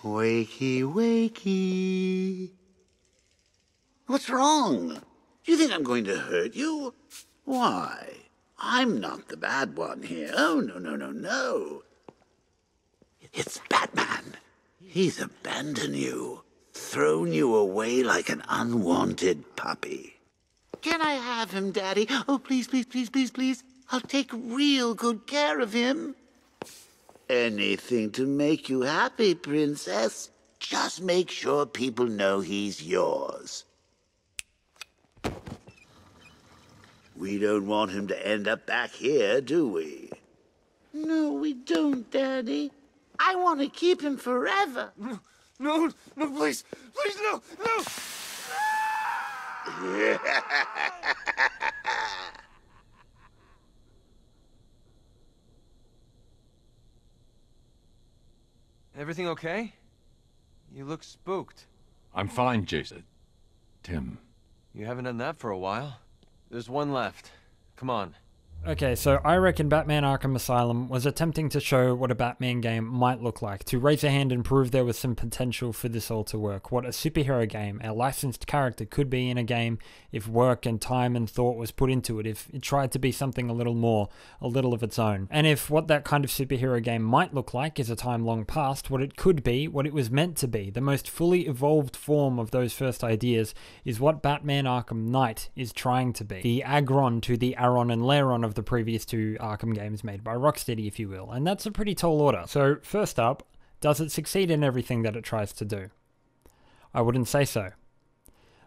Wakey, wakey. What's wrong? Do you think I'm going to hurt you? Why? I'm not the bad one here. Oh, no, no, no, no. It's Batman. He's abandoned you, thrown you away like an unwanted puppy. Can I have him, Daddy? Oh, please, please, please, please, please. I'll take real good care of him. Anything to make you happy, Princess. Just make sure people know he's yours. We don't want him to end up back here, do we? No, we don't, Daddy. I want to keep him forever. No, please, no! Everything okay? You look spooked. I'm fine, Jason. Tim. You haven't done that for a while. There's one left. Come on. Okay, so I reckon Batman Arkham Asylum was attempting to show what a Batman game might look like, to raise a hand and prove there was some potential for this all to work, what a superhero game, a licensed character could be in a game if work and time and thought was put into it, if it tried to be something a little more, a little of its own. And if what that kind of superhero game might look like is a time long past, what it could be, what it was meant to be, the most fully evolved form of those first ideas is what Batman Arkham Knight is trying to be. The Agron to the Aron and Leron of the previous two Arkham games made by Rocksteady, if you will, and that's a pretty tall order. So first up, does it succeed in everything that it tries to do? I wouldn't say so.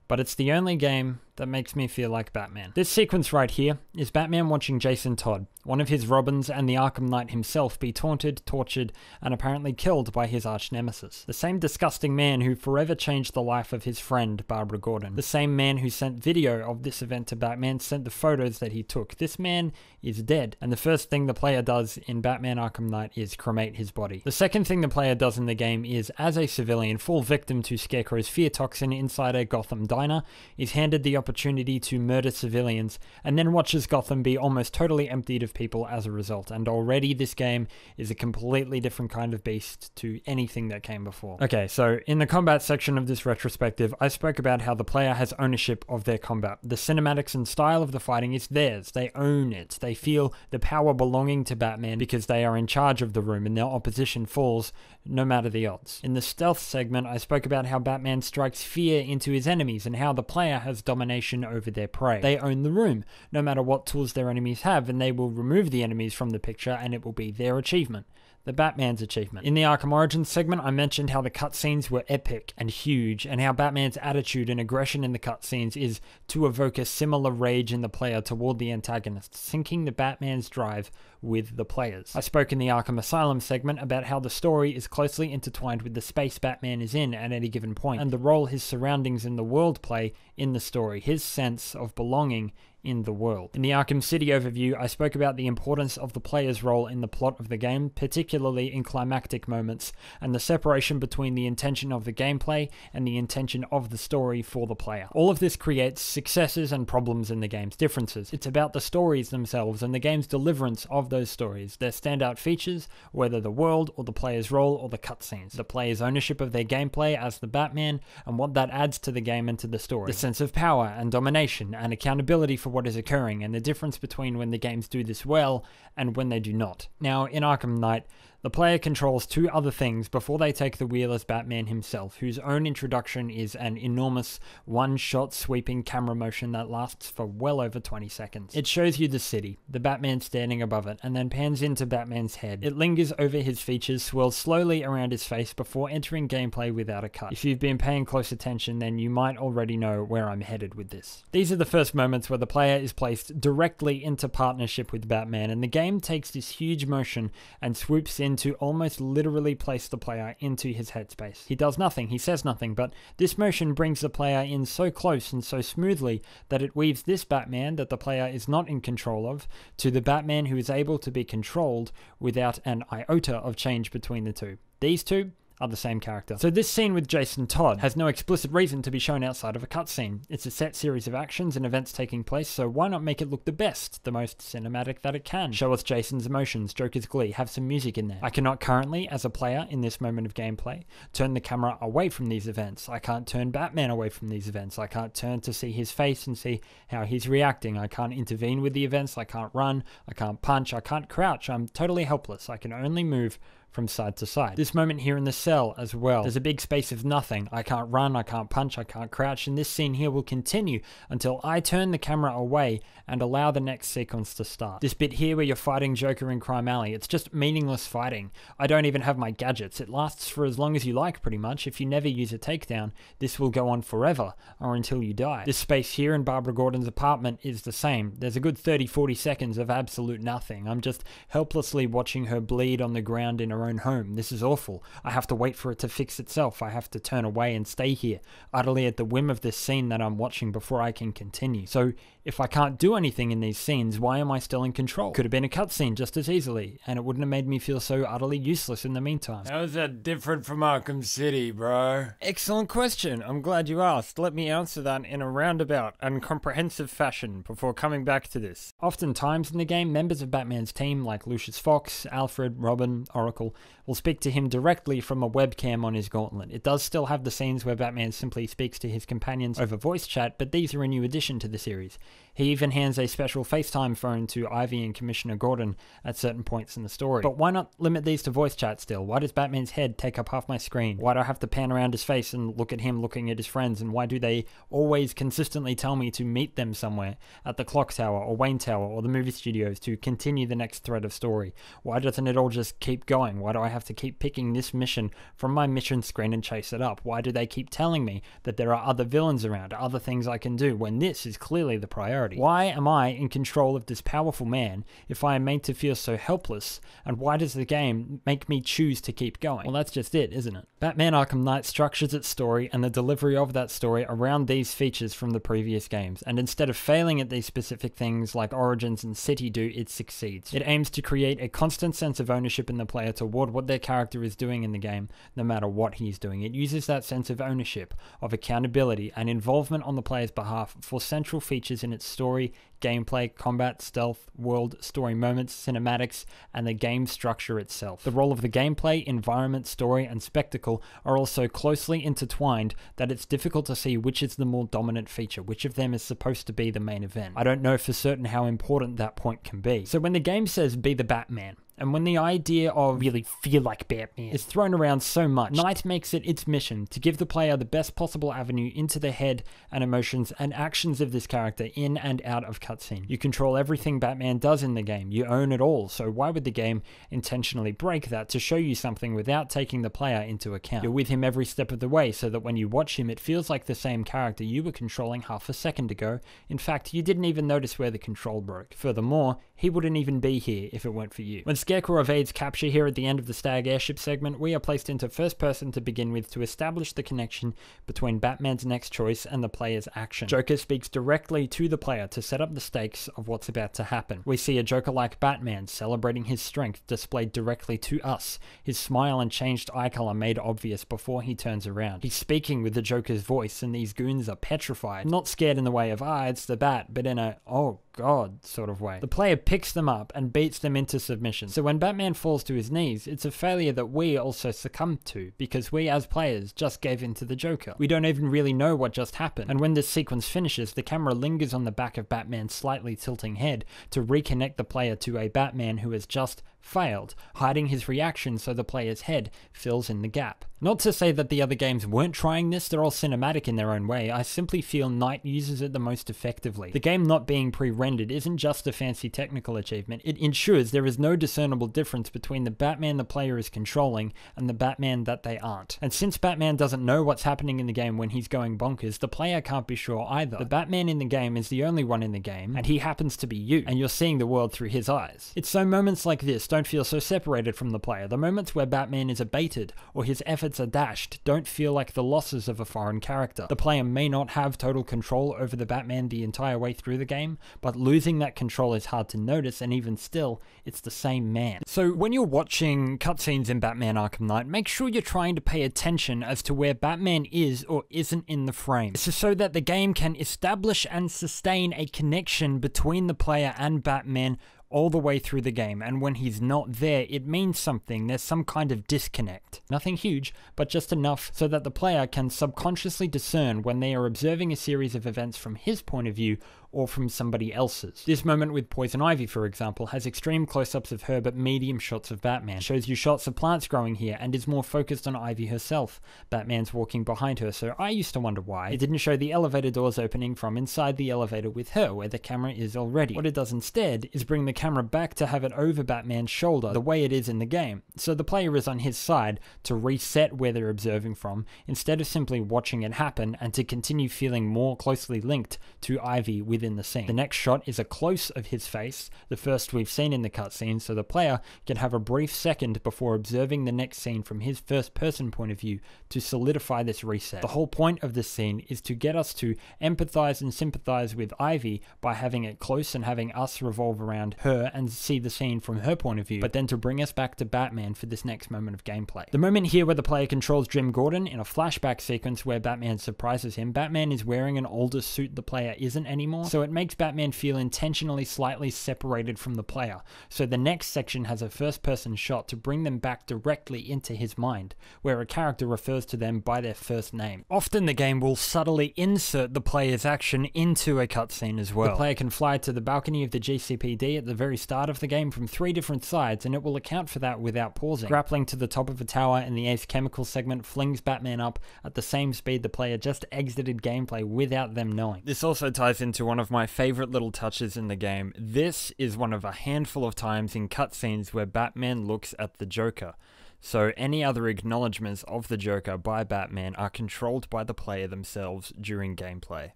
But it's the only game that makes me feel like Batman. This sequence right here is Batman watching Jason Todd, one of his Robins and the Arkham Knight himself, be taunted, tortured, and apparently killed by his arch-nemesis. The same disgusting man who forever changed the life of his friend, Barbara Gordon. The same man who sent video of this event to Batman, sent the photos that he took. This man is dead, and the first thing the player does in Batman Arkham Knight is cremate his body. The second thing the player does in the game is, as a civilian, fall victim to Scarecrow's fear toxin inside a Gotham diner, is handed the opportunity to murder civilians, and then watches Gotham be almost totally emptied of people as a result. And already this game is a completely different kind of beast to anything that came before. Okay, so in the combat section of this retrospective, I spoke about how the player has ownership of their combat. The cinematics and style of the fighting is theirs. They own it. They feel the power belonging to Batman because they are in charge of the room and their opposition falls no matter the odds. In the stealth segment, I spoke about how Batman strikes fear into his enemies and how the player has domination over their prey. They own the room, no matter what tools their enemies have, and they will remove the enemies from the picture and it will be their achievement. The Batman's achievement. In the Arkham Origins segment, I mentioned how the cutscenes were epic and huge, and how Batman's attitude and aggression in the cutscenes is to evoke a similar rage in the player toward the antagonist, sinking the Batman's drive with the players. I spoke in the Arkham Asylum segment about how the story is closely intertwined with the space Batman is in at any given point, and the role his surroundings in the world play in the story, his sense of belonging in the world. In the Arkham City overview, I spoke about the importance of the player's role in the plot of the game, particularly in climactic moments, and the separation between the intention of the gameplay and the intention of the story for the player. All of this creates successes and problems in the game's differences. It's about the stories themselves and the game's deliverance of those stories, their standout features, whether the world or the player's role or the cutscenes, the player's ownership of their gameplay as the Batman and what that adds to the game and to the story, the sense of power and domination and accountability for what is occurring, and the difference between when the games do this well and when they do not. Now, in Arkham Knight, the player controls two other things before they take the wheel as Batman himself, whose own introduction is an enormous one-shot sweeping camera motion that lasts for well over 20 seconds. It shows you the city, the Batman standing above it, and then pans into Batman's head. It lingers over his features, swirls slowly around his face before entering gameplay without a cut. If you've been paying close attention, then you might already know where I'm headed with this. These are the first moments where the player is placed directly into partnership with Batman, and the game takes this huge motion and swoops in to almost literally place the player into his headspace. He does nothing, he says nothing, but this motion brings the player in so close and so smoothly that it weaves this Batman that the player is not in control of to the Batman who is able to be controlled without an iota of change between the two. These two are the same character. So this scene with Jason Todd has no explicit reason to be shown outside of a cutscene. It's a set series of actions and events taking place, so why not make it look the best, the most cinematic that it can? Show us Jason's emotions, Joker's glee, have some music in there. I cannot currently, as a player in this moment of gameplay, turn the camera away from these events. I can't turn Batman away from these events. I can't turn to see his face and see how he's reacting. I can't intervene with the events. I can't run. I can't punch. I can't crouch. I'm totally helpless. I can only move from side to side. This moment here in the cell as well. There's a big space of nothing. I can't run, I can't punch, I can't crouch, and this scene here will continue until I turn the camera away and allow the next sequence to start. This bit here where you're fighting Joker in Crime Alley, it's just meaningless fighting. I don't even have my gadgets. It lasts for as long as you like, pretty much. If you never use a takedown, this will go on forever, or until you die. This space here in Barbara Gordon's apartment is the same. There's a good 30-40 seconds of absolute nothing. I'm just helplessly watching her bleed on the ground in her own home. This is awful. I have to wait for it to fix itself. I have to turn away and stay here, utterly at the whim of this scene that I'm watching before I can continue. So, if I can't do anything in these scenes, why am I still in control? Could have been a cutscene just as easily, and it wouldn't have made me feel so utterly useless in the meantime. How is that different from Arkham City, bro? Excellent question. I'm glad you asked. Let me answer that in a roundabout and comprehensive fashion before coming back to this. Oftentimes in the game, members of Batman's team like Lucius Fox, Alfred, Robin, Oracle will speak to him directly from a webcam on his gauntlet. It does still have the scenes where Batman simply speaks to his companions over voice chat, but these are a new addition to the series. He even hands a special FaceTime phone to Ivy and Commissioner Gordon at certain points in the story. But why not limit these to voice chat still? Why does Batman's head take up half my screen? Why do I have to pan around his face and look at him looking at his friends? And why do they always consistently tell me to meet them somewhere at the Clock Tower or Wayne Tower or the movie studios to continue the next thread of story? Why doesn't it all just keep going? Why do I have to keep picking this mission from my mission screen and chase it up? Why do they keep telling me that there are other villains around, other things I can do, when this is clearly the priority? Why am I in control of this powerful man if I am made to feel so helpless, and why does the game make me choose to keep going? Well, that's just it, isn't it? Batman Arkham Knight structures its story and the delivery of that story around these features from the previous games, and instead of failing at these specific things like Origins and City do, it succeeds. It aims to create a constant sense of ownership in the player toward what their character is doing in the game, no matter what he's doing. It uses that sense of ownership, of accountability, and involvement on the player's behalf for central features in its story, gameplay, combat, stealth, world, story moments, cinematics, and the game structure itself. The role of the gameplay, environment, story, and spectacle are also closely intertwined that it's difficult to see which is the more dominant feature, which of them is supposed to be the main event. I don't know for certain how important that point can be. So when the game says be the Batman, and when the idea of really feel like Batman is thrown around so much, Knight makes it its mission to give the player the best possible avenue into the head and emotions and actions of this character in and out of cutscene. You control everything Batman does in the game, you own it all, so why would the game intentionally break that to show you something without taking the player into account? You're with him every step of the way so that when you watch him it feels like the same character you were controlling half a second ago. In fact, you didn't even notice where the control broke. Furthermore, he wouldn't even be here if it weren't for you. When Scarecrow evades capture here at the end of the Stag airship segment, we are placed into first person to begin with to establish the connection between Batman's next choice and the player's action. Joker speaks directly to the player to set up the stakes of what's about to happen. We see a Joker-like Batman celebrating his strength displayed directly to us, his smile and changed eye color made obvious before he turns around. He's speaking with the Joker's voice and these goons are petrified, not scared in the way of, it's the Bat, but in a, oh god sort of way. The player picks them up and beats them into submission. So when Batman falls to his knees, it's a failure that we also succumb to, because we as players just gave in to the Joker. We don't even really know what just happened, and when this sequence finishes, the camera lingers on the back of Batman's slightly tilting head to reconnect the player to a Batman who has just failed, hiding his reaction so the player's head fills in the gap. Not to say that the other games weren't trying this, they're all cinematic in their own way, I simply feel Knight uses it the most effectively. The game not being pre-rendered isn't just a fancy technical achievement, it ensures there is no discernible difference between the Batman the player is controlling and the Batman that they aren't. And since Batman doesn't know what's happening in the game when he's going bonkers, the player can't be sure either. The Batman in the game is the only one in the game, and he happens to be you, and you're seeing the world through his eyes. It's so moments like this don't feel so separated from the player. The moments where Batman is abated or his efforts are dashed don't feel like the losses of a foreign character. The player may not have total control over the Batman the entire way through the game, but losing that control is hard to notice, and even still, it's the same man. So when you're watching cutscenes in Batman Arkham Knight, make sure you're trying to pay attention as to where Batman is or isn't in the frame. This is so that the game can establish and sustain a connection between the player and Batman all the way through the game, and when he's not there, it means something. There's some kind of disconnect. Nothing huge, but just enough so that the player can subconsciously discern when they are observing a series of events from his point of view or from somebody else's. This moment with Poison Ivy, for example, has extreme close-ups of her but medium shots of Batman. Shows you shots of plants growing here and is more focused on Ivy herself. Batman's walking behind her, so I used to wonder why it didn't show the elevator doors opening from inside the elevator with her, where the camera is already. What it does instead is bring the camera back to have it over Batman's shoulder, the way it is in the game, so the player is on his side to reset where they're observing from, instead of simply watching it happen and to continue feeling more closely linked to Ivy within the scene. The next shot is a close of his face, the first we've seen in the cutscene, so the player can have a brief second before observing the next scene from his first person point of view to solidify this reset. The whole point of this scene is to get us to empathize and sympathize with Ivy by having it close and having us revolve around her and see the scene from her point of view, but then to bring us back to Batman for this next moment of gameplay. The moment here where the player controls Jim Gordon in a flashback sequence where Batman surprises him, Batman is wearing an older suit the player isn't anymore, so it makes Batman feel intentionally slightly separated from the player. So the next section has a first-person shot to bring them back directly into his mind, where a character refers to them by their first name. Often the game will subtly insert the player's action into a cutscene as well. The player can fly to the balcony of the GCPD at the very start of the game from 3 different sides, and it will account for that without pausing. Grappling to the top of a tower in the Ace Chemical segment flings Batman up at the same speed the player just exited gameplay without them knowing. This also ties into one of my favorite little touches in the game. This is one of a handful of times in cutscenes where Batman looks at the Joker. So any other acknowledgements of the Joker by Batman are controlled by the player themselves during gameplay.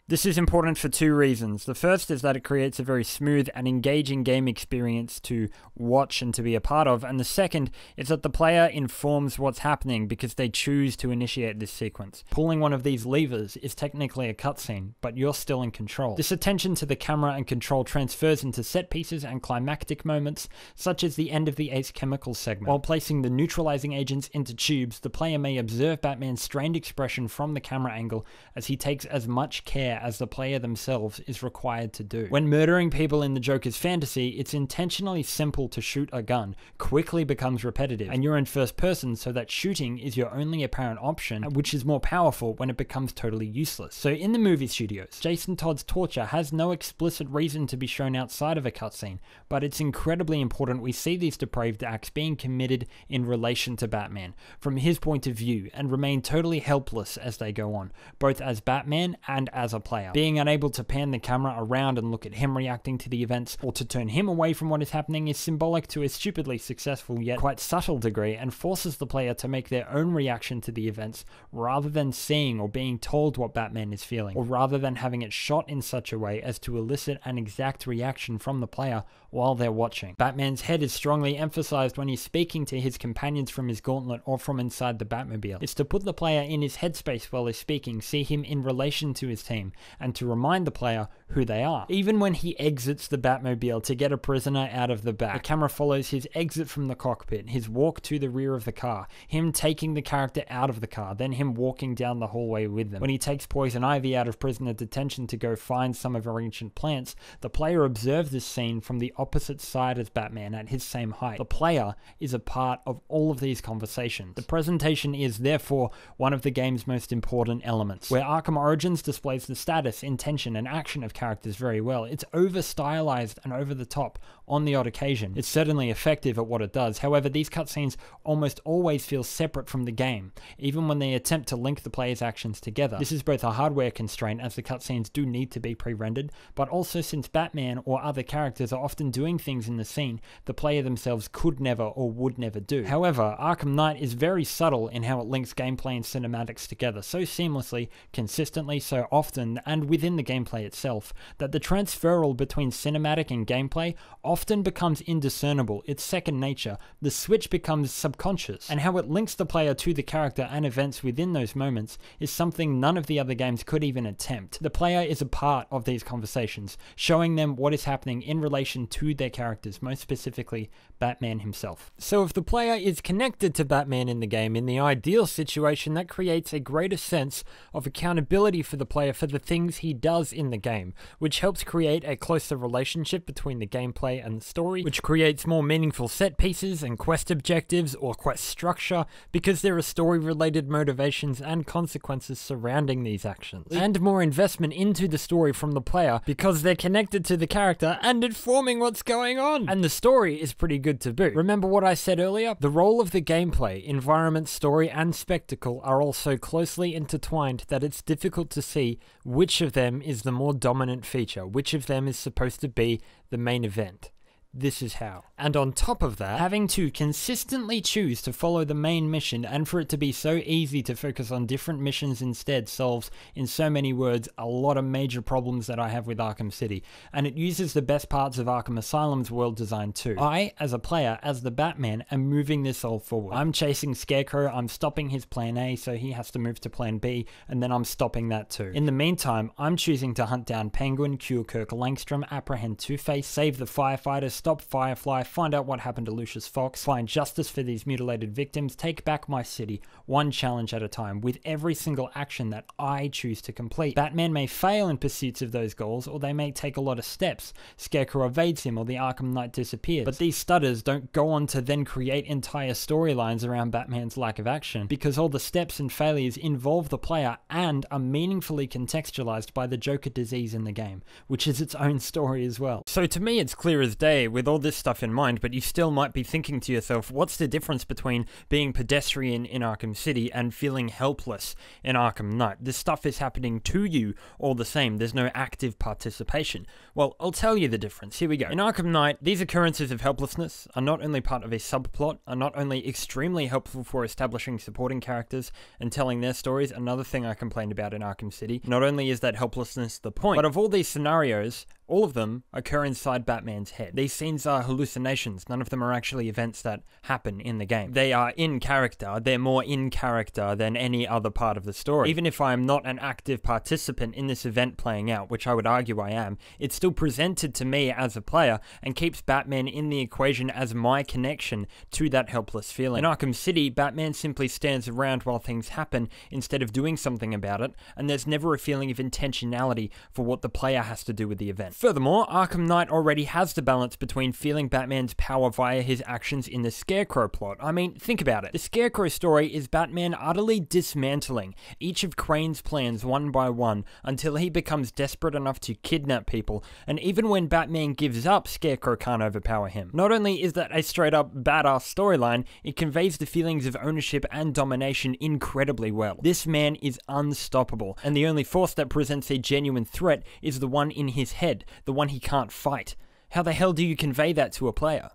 This is important for 2 reasons. The first is that it creates a very smooth and engaging game experience to watch and to be a part of, and the second is that the player informs what's happening because they choose to initiate this sequence. Pulling one of these levers is technically a cutscene, but you're still in control. This attention to the camera and control transfers into set pieces and climactic moments, such as the end of the Ace Chemical segment. While placing the neutralizing agents into tubes, the player may observe Batman's strained expression from the camera angle as he takes as much care as the player themselves is required to do. When murdering people in the Joker's fantasy, it's intentionally simple to shoot a gun, quickly becomes repetitive, and you're in first person so that shooting is your only apparent option, which is more powerful when it becomes totally useless. So in the movie studios, Jason Todd's torture has no explicit reason to be shown outside of a cutscene, but it's incredibly important we see these depraved acts being committed in relation to Batman, from his point of view, and remain totally helpless as they go on, both as Batman and as a player. Being unable to pan the camera around and look at him reacting to the events, or to turn him away from what is happening, is symbolic to a stupidly successful yet quite subtle degree, and forces the player to make their own reaction to the events rather than seeing or being told what Batman is feeling, or rather than having it shot in such a way as to elicit an exact reaction from the player while they're watching. Batman's head is strongly emphasized when he's speaking to his companions from his gauntlet or from inside the Batmobile. It's to put the player in his headspace while he's speaking, see him in relation to his team, and to remind the player who they are. Even when he exits the Batmobile to get a prisoner out of the back, the camera follows his exit from the cockpit, his walk to the rear of the car, him taking the character out of the car, then him walking down the hallway with them. When he takes Poison Ivy out of prisoner detention to go find some of her ancient plants, the player observes this scene from the opposite side as Batman at his same height. The player is a part of all of these conversations. The presentation is therefore one of the game's most important elements. Where Arkham Origins displays the status, intention, and action of characters very well, it's over-stylized and over the top on the odd occasion. It's certainly effective at what it does. However, these cutscenes almost always feel separate from the game, even when they attempt to link the player's actions together. This is both a hardware constraint, as the cutscenes do need to be pre-rendered, but also since Batman or other characters are often doing things in the scene the player themselves could never or would never do. However, Arkham Knight is very subtle in how it links gameplay and cinematics together so seamlessly, consistently, so often, and within the gameplay itself, that the transferal between cinematic and gameplay often becomes indiscernible. It's second nature. The switch becomes subconscious, and how it links the player to the character and events within those moments is something none of the other games could even attempt. The player is a part of these conversations, showing them what is happening in relation to their characters, most specifically Batman himself. So if the player is connected to Batman in the game, in the ideal situation, that creates a greater sense of accountability for the player for the things he does in the game, which helps create a closer relationship between the gameplay and the story, which creates more meaningful set pieces and quest objectives or quest structure because there are story-related motivations and consequences surrounding these actions, and more investment into the story from the player because they're connected to the character and informing what's going on. And the story is pretty good to boot. Remember what I said earlier? The role of the gameplay, environment, story, and spectacle are all so closely intertwined that it's difficult to see which of them is the more dominant feature, which of them is supposed to be the main event. This is how. And on top of that, having to consistently choose to follow the main mission and for it to be so easy to focus on different missions instead solves, in so many words, a lot of major problems that I have with Arkham City. And it uses the best parts of Arkham Asylum's world design too. I, as a player, as the Batman, am moving this all forward. I'm chasing Scarecrow, I'm stopping his plan A so he has to move to plan B, and then I'm stopping that too. In the meantime, I'm choosing to hunt down Penguin, cure Kirk Langstrom, apprehend Two-Face, save the firefighters, stop Firefly, find out what happened to Lucius Fox, find justice for these mutilated victims, take back my city, one challenge at a time, with every single action that I choose to complete. Batman may fail in pursuits of those goals, or they may take a lot of steps. Scarecrow evades him, or the Arkham Knight disappears. But these stutters don't go on to then create entire storylines around Batman's lack of action, because all the steps and failures involve the player and are meaningfully contextualized by the Joker disease in the game, which is its own story as well. So to me it's clear as day with all this stuff in mind, but you still might be thinking to yourself, what's the difference between being pedestrian in Arkham City and feeling helpless in Arkham Knight? This stuff is happening to you all the same, there's no active participation. Well, I'll tell you the difference, here we go. In Arkham Knight, these occurrences of helplessness are not only part of a subplot, are not only extremely helpful for establishing supporting characters and telling their stories, another thing I complained about in Arkham City, not only is that helplessness the point, but of all these scenarios, all of them occur inside Batman's head. These scenes are hallucinations, none of them are actually events that happen in the game. They are in character, they're more in character than any other part of the story. Even if I am not an active participant in this event playing out, which I would argue I am, it's still presented to me as a player and keeps Batman in the equation as my connection to that helpless feeling. In Arkham City, Batman simply stands around while things happen instead of doing something about it, and there's never a feeling of intentionality for what the player has to do with the event. Furthermore, Arkham Knight already has the balance between feeling Batman's power via his actions in the Scarecrow plot. I mean, think about it. The Scarecrow story is Batman utterly dismantling each of Crane's plans one by one until he becomes desperate enough to kidnap people, and even when Batman gives up, Scarecrow can't overpower him. Not only is that a straight up badass storyline, it conveys the feelings of ownership and domination incredibly well. This man is unstoppable, and the only force that presents a genuine threat is the one in his head, the one he can't fight. How the hell do you convey that to a player?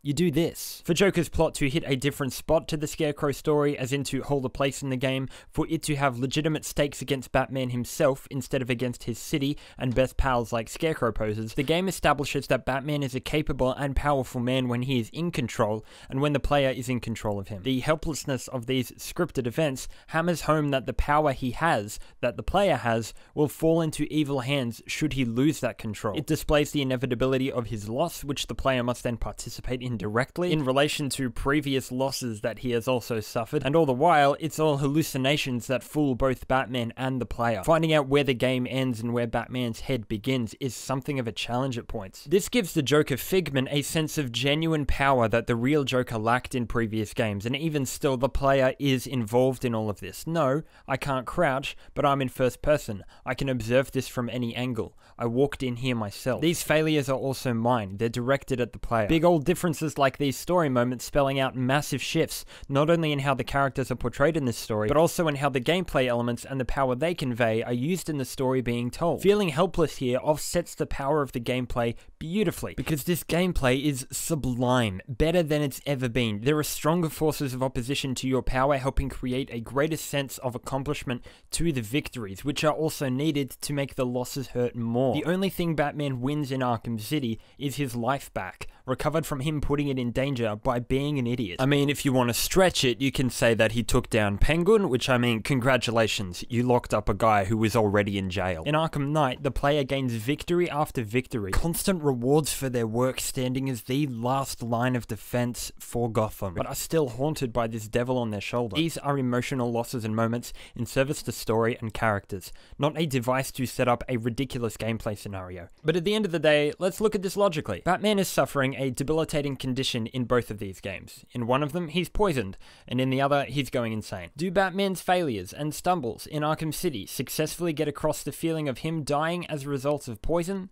You do this. For Joker's plot to hit a different spot to the Scarecrow story, as in to hold a place in the game, for it to have legitimate stakes against Batman himself instead of against his city and best pals like Scarecrow poses, the game establishes that Batman is a capable and powerful man when he is in control and when the player is in control of him. The helplessness of these scripted events hammers home that the power he has, that the player has, will fall into evil hands should he lose that control. It displays the inevitability of his loss, which the player must then participate in directly in relation to previous losses that he has also suffered, and all the while it's all hallucinations that fool both Batman and the player. Finding out where the game ends and where Batman's head begins is something of a challenge at points. This gives the Joker figment a sense of genuine power that the real Joker lacked in previous games, and even still the player is involved in all of this. No, I can't crouch, but I'm in first person. I can observe this from any angle. I walked in here myself. These failures are also mine. They're directed at the player. Big old differences like these story moments spelling out massive shifts, not only in how the characters are portrayed in this story, but also in how the gameplay elements and the power they convey are used in the story being told. Feeling helpless here offsets the power of the gameplay beautifully, because this gameplay is sublime, better than it's ever been. There are stronger forces of opposition to your power helping create a greater sense of accomplishment to the victories, which are also needed to make the losses hurt more. The only thing Batman wins in Arkham City is his life back, recovered from him putting it in danger by being an idiot. I mean, if you want to stretch it, you can say that he took down Penguin, which I mean, congratulations, you locked up a guy who was already in jail. In Arkham Knight, the player gains victory after victory, constant rewards for their work standing as the last line of defense for Gotham, but are still haunted by this devil on their shoulder. These are emotional losses and moments in service to story and characters, not a device to set up a ridiculous gameplay scenario. But at the end of the day, let's look at this logically. Batman is suffering a debilitating condition in both of these games. In one of them, he's poisoned, and in the other, he's going insane. Do Batman's failures and stumbles in Arkham City successfully get across the feeling of him dying as a result of poison?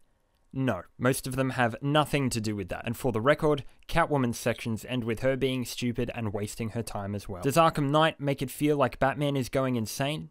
No, most of them have nothing to do with that, and for the record, Catwoman's sections end with her being stupid and wasting her time as well. Does Arkham Knight make it feel like Batman is going insane?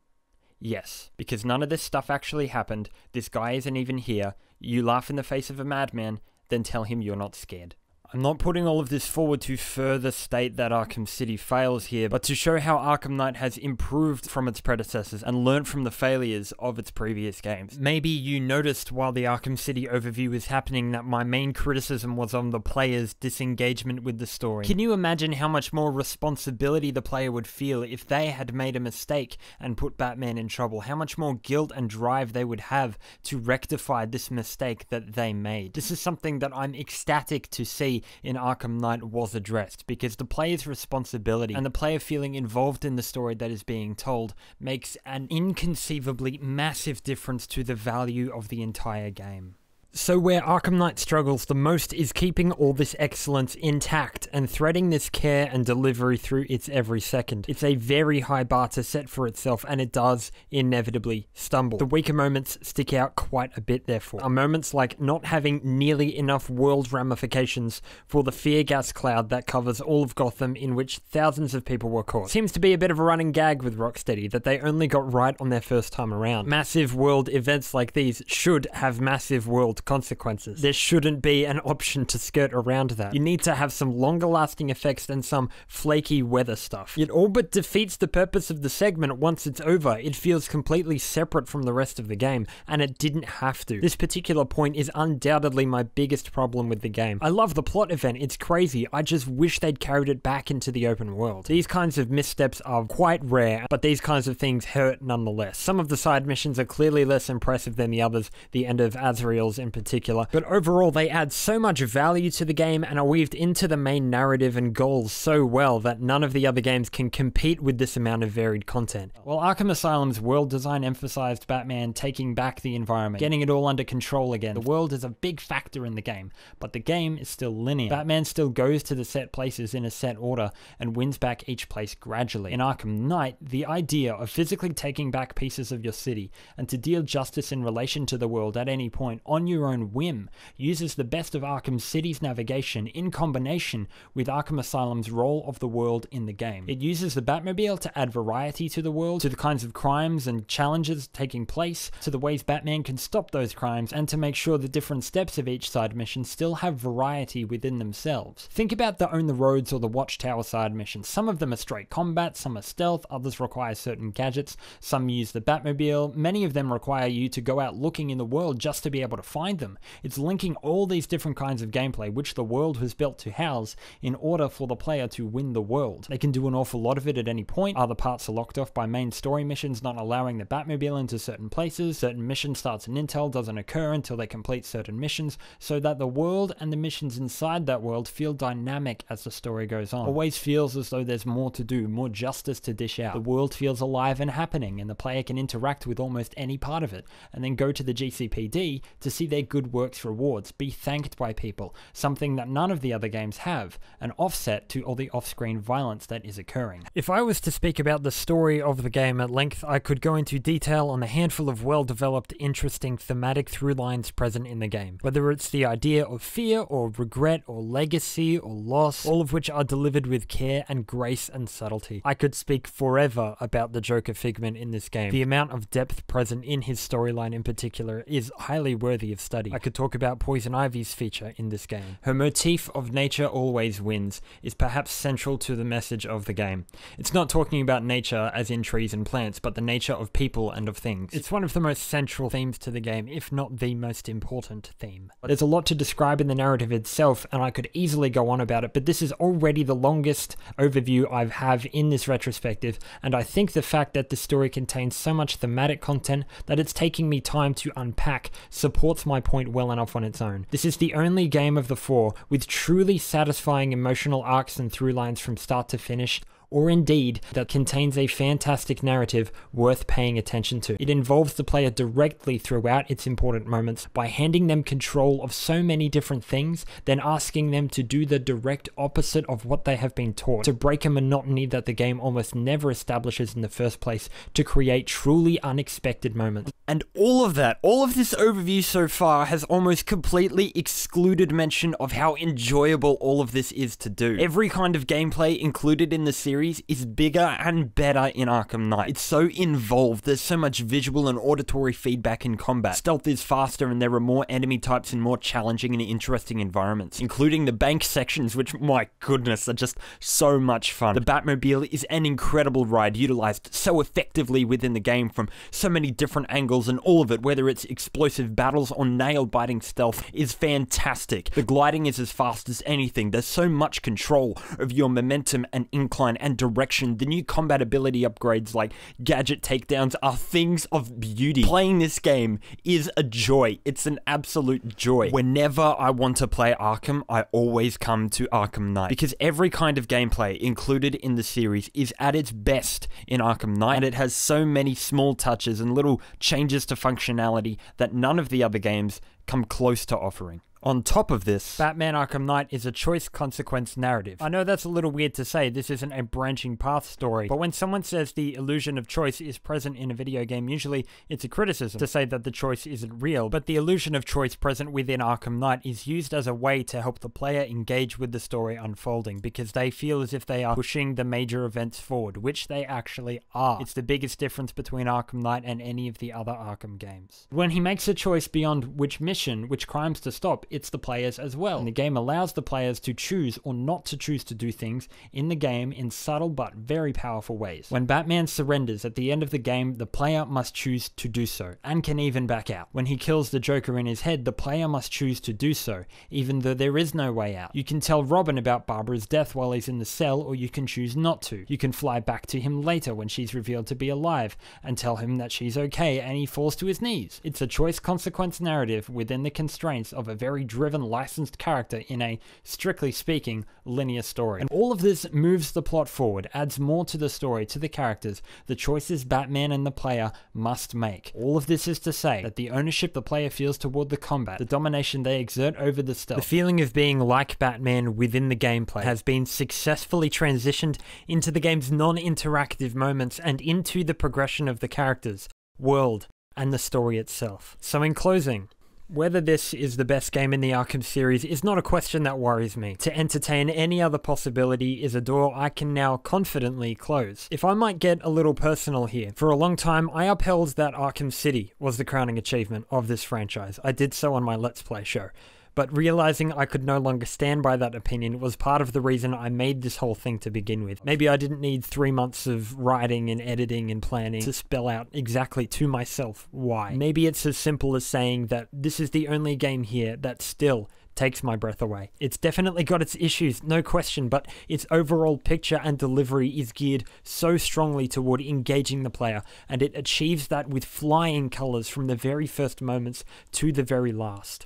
Yes, because none of this stuff actually happened, this guy isn't even here, you laugh in the face of a madman, then tell him you're not scared. I'm not putting all of this forward to further state that Arkham City fails here, but to show how Arkham Knight has improved from its predecessors and learned from the failures of its previous games. Maybe you noticed while the Arkham City overview was happening that my main criticism was on the player's disengagement with the story. Can you imagine how much more responsibility the player would feel if they had made a mistake and put Batman in trouble? How much more guilt and drive they would have to rectify this mistake that they made? This is something that I'm ecstatic to see in Arkham Knight was addressed, because the player's responsibility and the player feeling involved in the story that is being told makes an inconceivably massive difference to the value of the entire game. So where Arkham Knight struggles the most is keeping all this excellence intact and threading this care and delivery through its every second. It's a very high bar to set for itself, and it does inevitably stumble. The weaker moments stick out quite a bit therefore. Are moments like not having nearly enough world ramifications for the fear gas cloud that covers all of Gotham, in which thousands of people were caught. Seems to be a bit of a running gag with Rocksteady that they only got right on their first time around. Massive world events like these should have massive world consequences. There shouldn't be an option to skirt around that. You need to have some longer lasting effects than some flaky weather stuff. It all but defeats the purpose of the segment once it's over. It feels completely separate from the rest of the game, and it didn't have to. This particular point is undoubtedly my biggest problem with the game. I love the plot event, it's crazy, I just wish they'd carried it back into the open world. These kinds of missteps are quite rare, but these kinds of things hurt nonetheless. Some of the side missions are clearly less impressive than the others, the end of Azrael's in particular, but overall they add so much value to the game and are weaved into the main narrative and goals so well that none of the other games can compete with this amount of varied content. While Arkham Asylum's world design emphasized Batman taking back the environment, getting it all under control again, the world is a big factor in the game, but the game is still linear. Batman still goes to the set places in a set order and wins back each place gradually. In Arkham Knight, the idea of physically taking back pieces of your city and to deal justice in relation to the world at any point on your own whim uses the best of Arkham City's navigation in combination with Arkham Asylum's role of the world in the game. It uses the Batmobile to add variety to the world, to the kinds of crimes and challenges taking place, to the ways Batman can stop those crimes, and to make sure the different steps of each side mission still have variety within themselves. Think about the Own the Roads or the Watchtower side missions. Some of them are straight combat, some are stealth, others require certain gadgets, some use the Batmobile, many of them require you to go out looking in the world just to be able to find them. It's linking all these different kinds of gameplay which the world was built to house in order for the player to win the world. They can do an awful lot of it at any point. Other parts are locked off by main story missions not allowing the Batmobile into certain places. Certain mission starts and intel doesn't occur until they complete certain missions, so that the world and the missions inside that world feel dynamic as the story goes on. Always feels as though there's more to do, more justice to dish out. The world feels alive and happening, and the player can interact with almost any part of it, and then go to the GCPD to see their good works rewards, be thanked by people, something that none of the other games have, an offset to all the off-screen violence that is occurring. If I was to speak about the story of the game at length, I could go into detail on a handful of well-developed, interesting thematic through lines present in the game. Whether it's the idea of fear or regret or legacy or loss, all of which are delivered with care and grace and subtlety. I could speak forever about the Joker figment in this game. The amount of depth present in his storyline in particular is highly worthy of study. I could talk about Poison Ivy's feature in this game. Her motif of nature always wins is perhaps central to the message of the game. It's not talking about nature as in trees and plants, but the nature of people and of things. It's one of the most central themes to the game, if not the most important theme. There's a lot to describe in the narrative itself, and I could easily go on about it, but this is already the longest overview I have in this retrospective, and I think the fact that this story contains so much thematic content that it's taking me time to unpack supports my my point well enough on its own. This is the only game of the 4 with truly satisfying emotional arcs and through lines from start to finish, or indeed that contains a fantastic narrative worth paying attention to. It involves the player directly throughout its important moments by handing them control of so many different things, then asking them to do the direct opposite of what they have been taught, to break a monotony that the game almost never establishes in the first place, to create truly unexpected moments. And all of this overview so far has almost completely excluded mention of how enjoyable all of this is to do. Every kind of gameplay included in the series is bigger and better in Arkham Knight. It's so involved, there's so much visual and auditory feedback in combat. Stealth is faster and there are more enemy types and more challenging and interesting environments, including the bank sections, which, my goodness, are just so much fun. The Batmobile is an incredible ride, utilized so effectively within the game from so many different angles, and all of it, whether it's explosive battles or nail-biting stealth, is fantastic. The gliding is as fast as anything. There's so much control of your momentum and incline and direction. The new combat ability upgrades like gadget takedowns are things of beauty. Playing this game is a joy. It's an absolute joy. Whenever I want to play Arkham, I always come to Arkham Knight, because every kind of gameplay included in the series is at its best in Arkham Knight, and it has so many small touches and little changes to functionality that none of the other games come close to offering. On top of this, Batman Arkham Knight is a choice-consequence narrative. I know that's a little weird to say, this isn't a branching path story, but when someone says the illusion of choice is present in a video game, usually it's a criticism to say that the choice isn't real, but the illusion of choice present within Arkham Knight is used as a way to help the player engage with the story unfolding, because they feel as if they are pushing the major events forward, which they actually are. It's the biggest difference between Arkham Knight and any of the other Arkham games. When he makes a choice beyond which mission, which crimes to stop, it's the players as well. And the game allows the players to choose or not to choose to do things in the game in subtle but very powerful ways. When Batman surrenders at the end of the game, the player must choose to do so, and can even back out. When he kills the Joker in his head, the player must choose to do so, even though there is no way out. You can tell Robin about Barbara's death while he's in the cell, or you can choose not to. You can fly back to him later when she's revealed to be alive, and tell him that she's okay, and he falls to his knees. It's a choice-consequence narrative within the constraints of a very driven licensed character in a, strictly speaking, linear story. And all of this moves the plot forward, adds more to the story, to the characters, the choices Batman and the player must make. All of this is to say that the ownership the player feels toward the combat, the domination they exert over the stealth, the feeling of being like Batman within the gameplay has been successfully transitioned into the game's non-interactive moments and into the progression of the characters, world, and the story itself. So in closing, whether this is the best game in the Arkham series is not a question that worries me. To entertain any other possibility is a door I can now confidently close. If I might get a little personal here, for a long time I upheld that Arkham City was the crowning achievement of this franchise. I did so on my Let's Play show. But realizing I could no longer stand by that opinion was part of the reason I made this whole thing to begin with. Maybe I didn't need 3 months of writing and editing and planning to spell out exactly to myself why. Maybe it's as simple as saying that this is the only game here that still takes my breath away. It's definitely got its issues, no question, but its overall picture and delivery is geared so strongly toward engaging the player, and it achieves that with flying colors from the very first moments to the very last.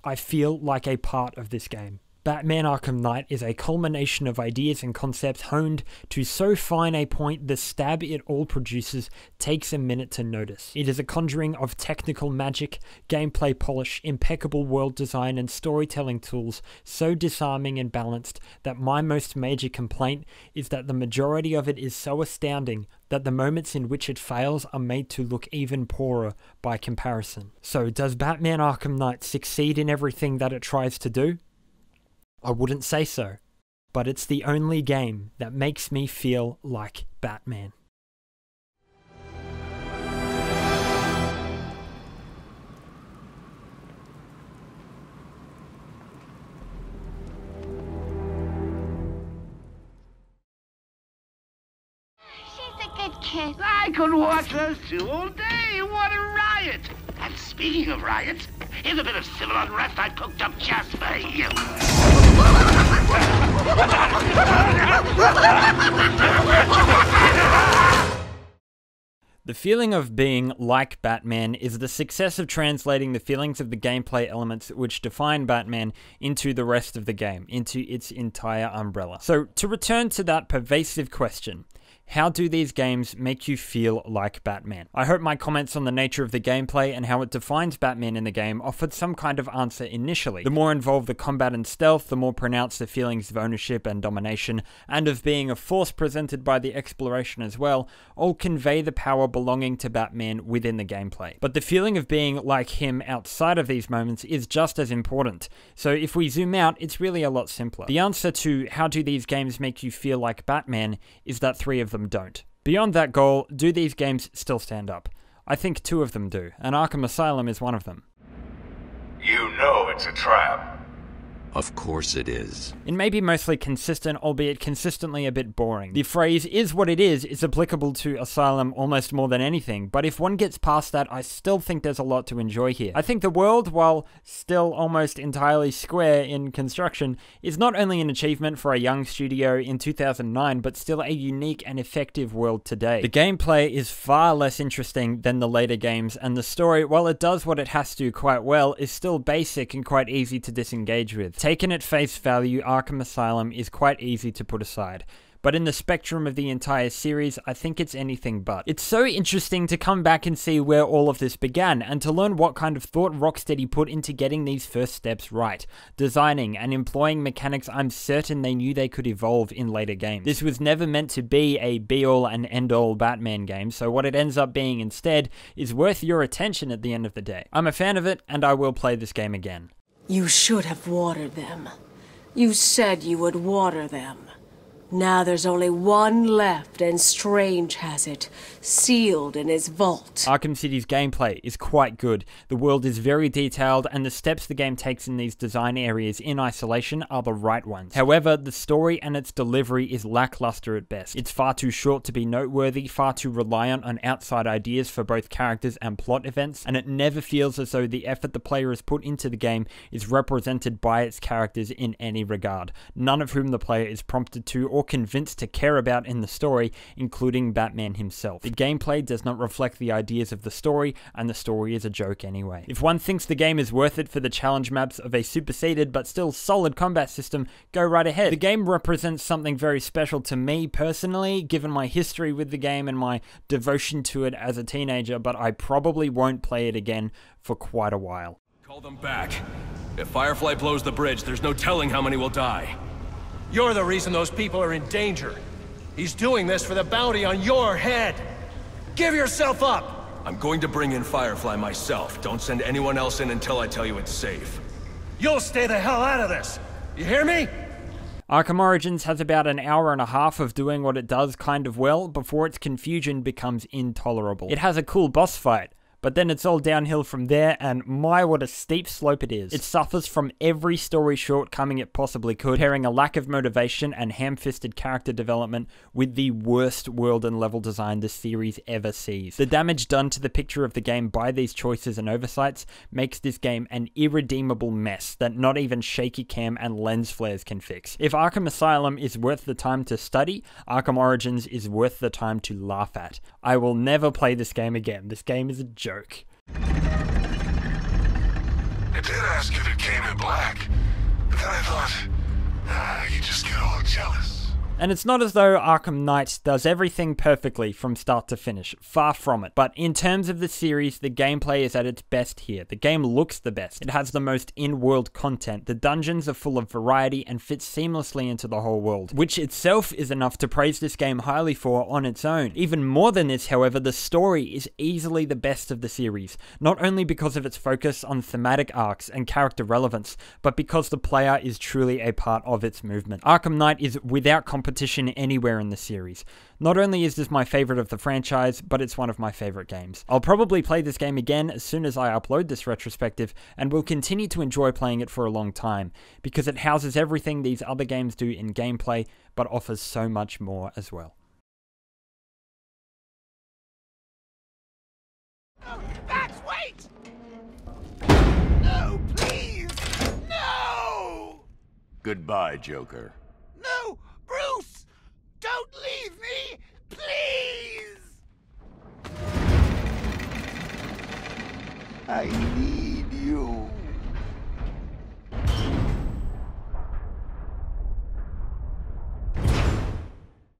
I feel like a part of this game. Batman Arkham Knight is a culmination of ideas and concepts honed to so fine a point the stab it all produces takes a minute to notice. It is a conjuring of technical magic, gameplay polish, impeccable world design and storytelling tools so disarming and balanced that my most major complaint is that the majority of it is so astounding that the moments in which it fails are made to look even poorer by comparison. So does Batman Arkham Knight succeed in everything that it tries to do? I wouldn't say so, but it's the only game that makes me feel like Batman. She's a good kid. I could watch those two all day. What a riot! And speaking of riots, here's a bit of civil unrest I cooked up just for you. The feeling of being like Batman is the success of translating the feelings of the gameplay elements which define Batman into the rest of the game, into its entire umbrella. So, to return to that pervasive question, how do these games make you feel like Batman? I hope my comments on the nature of the gameplay and how it defines Batman in the game offered some kind of answer initially. The more involved the combat and stealth, the more pronounced the feelings of ownership and domination, and of being a force presented by the exploration as well, all convey the power belonging to Batman within the gameplay. But the feeling of being like him outside of these moments is just as important. So if we zoom out, it's really a lot simpler. The answer to how do these games make you feel like Batman is that 3 of them don't. Beyond that goal, do these games still stand up? I think 2 of them do, and Arkham Asylum is one of them. You know it's a trap. Of course it is. It may be mostly consistent, albeit consistently a bit boring. The phrase "is what it is" applicable to Asylum almost more than anything, but if one gets past that, I still think there's a lot to enjoy here. I think the world, while still almost entirely square in construction, is not only an achievement for a young studio in 2009, but still a unique and effective world today. The gameplay is far less interesting than the later games, and the story, while it does what it has to quite well, is still basic and quite easy to disengage with. Taken at face value, Arkham Asylum is quite easy to put aside. But in the spectrum of the entire series, I think it's anything but. It's so interesting to come back and see where all of this began, and to learn what kind of thought Rocksteady put into getting these first steps right, designing and employing mechanics I'm certain they knew they could evolve in later games. This was never meant to be a be-all and end-all Batman game, so what it ends up being instead is worth your attention at the end of the day. I'm a fan of it, and I will play this game again. You should have watered them. You said you would water them. Now there's only one left, and Strange has it, sealed in his vault. Arkham City's gameplay is quite good. The world is very detailed, and the steps the game takes in these design areas in isolation are the right ones. However, the story and its delivery is lackluster at best. It's far too short to be noteworthy, far too reliant on outside ideas for both characters and plot events, and it never feels as though the effort the player has put into the game is represented by its characters in any regard, none of whom the player is prompted to or convinced to care about in the story, including Batman himself. The gameplay does not reflect the ideas of the story, and the story is a joke anyway. If one thinks the game is worth it for the challenge maps of a superseded but still solid combat system, go right ahead. The game represents something very special to me personally, given my history with the game and my devotion to it as a teenager, but I probably won't play it again for quite a while. Call them back. If Firefly blows the bridge, there's no telling how many will die. You're the reason those people are in danger. He's doing this for the bounty on your head. Give yourself up! I'm going to bring in Firefly myself. Don't send anyone else in until I tell you it's safe. You'll stay the hell out of this! You hear me? Arkham Origins has about an hour and a half of doing what it does kind of well before its confusion becomes intolerable. It has a cool boss fight, but then it's all downhill from there, and my, what a steep slope it is. It suffers from every story shortcoming it possibly could, pairing a lack of motivation and ham-fisted character development with the worst world and level design the series ever sees. The damage done to the picture of the game by these choices and oversights makes this game an irredeemable mess that not even shaky cam and lens flares can fix. If Arkham Asylum is worth the time to study, Arkham Origins is worth the time to laugh at. I will never play this game again. This game is a joke. I did ask if it came in black, but then I thought, you just get all jealous. And it's not as though Arkham Knight does everything perfectly from start to finish, far from it. But in terms of the series, the gameplay is at its best here. The game looks the best. It has the most in-world content. The dungeons are full of variety and fit seamlessly into the whole world, which itself is enough to praise this game highly for on its own. Even more than this, however, the story is easily the best of the series, not only because of its focus on thematic arcs and character relevance, but because the player is truly a part of its movement. Arkham Knight is without competition anywhere in the series. Not only is this my favorite of the franchise, but it's one of my favorite games. I'll probably play this game again as soon as I upload this retrospective, and will continue to enjoy playing it for a long time, because it houses everything these other games do in gameplay, but offers so much more as well. Max, wait! No, please! No! Goodbye, Joker. No! Bruce! Don't leave me! Please! I need you.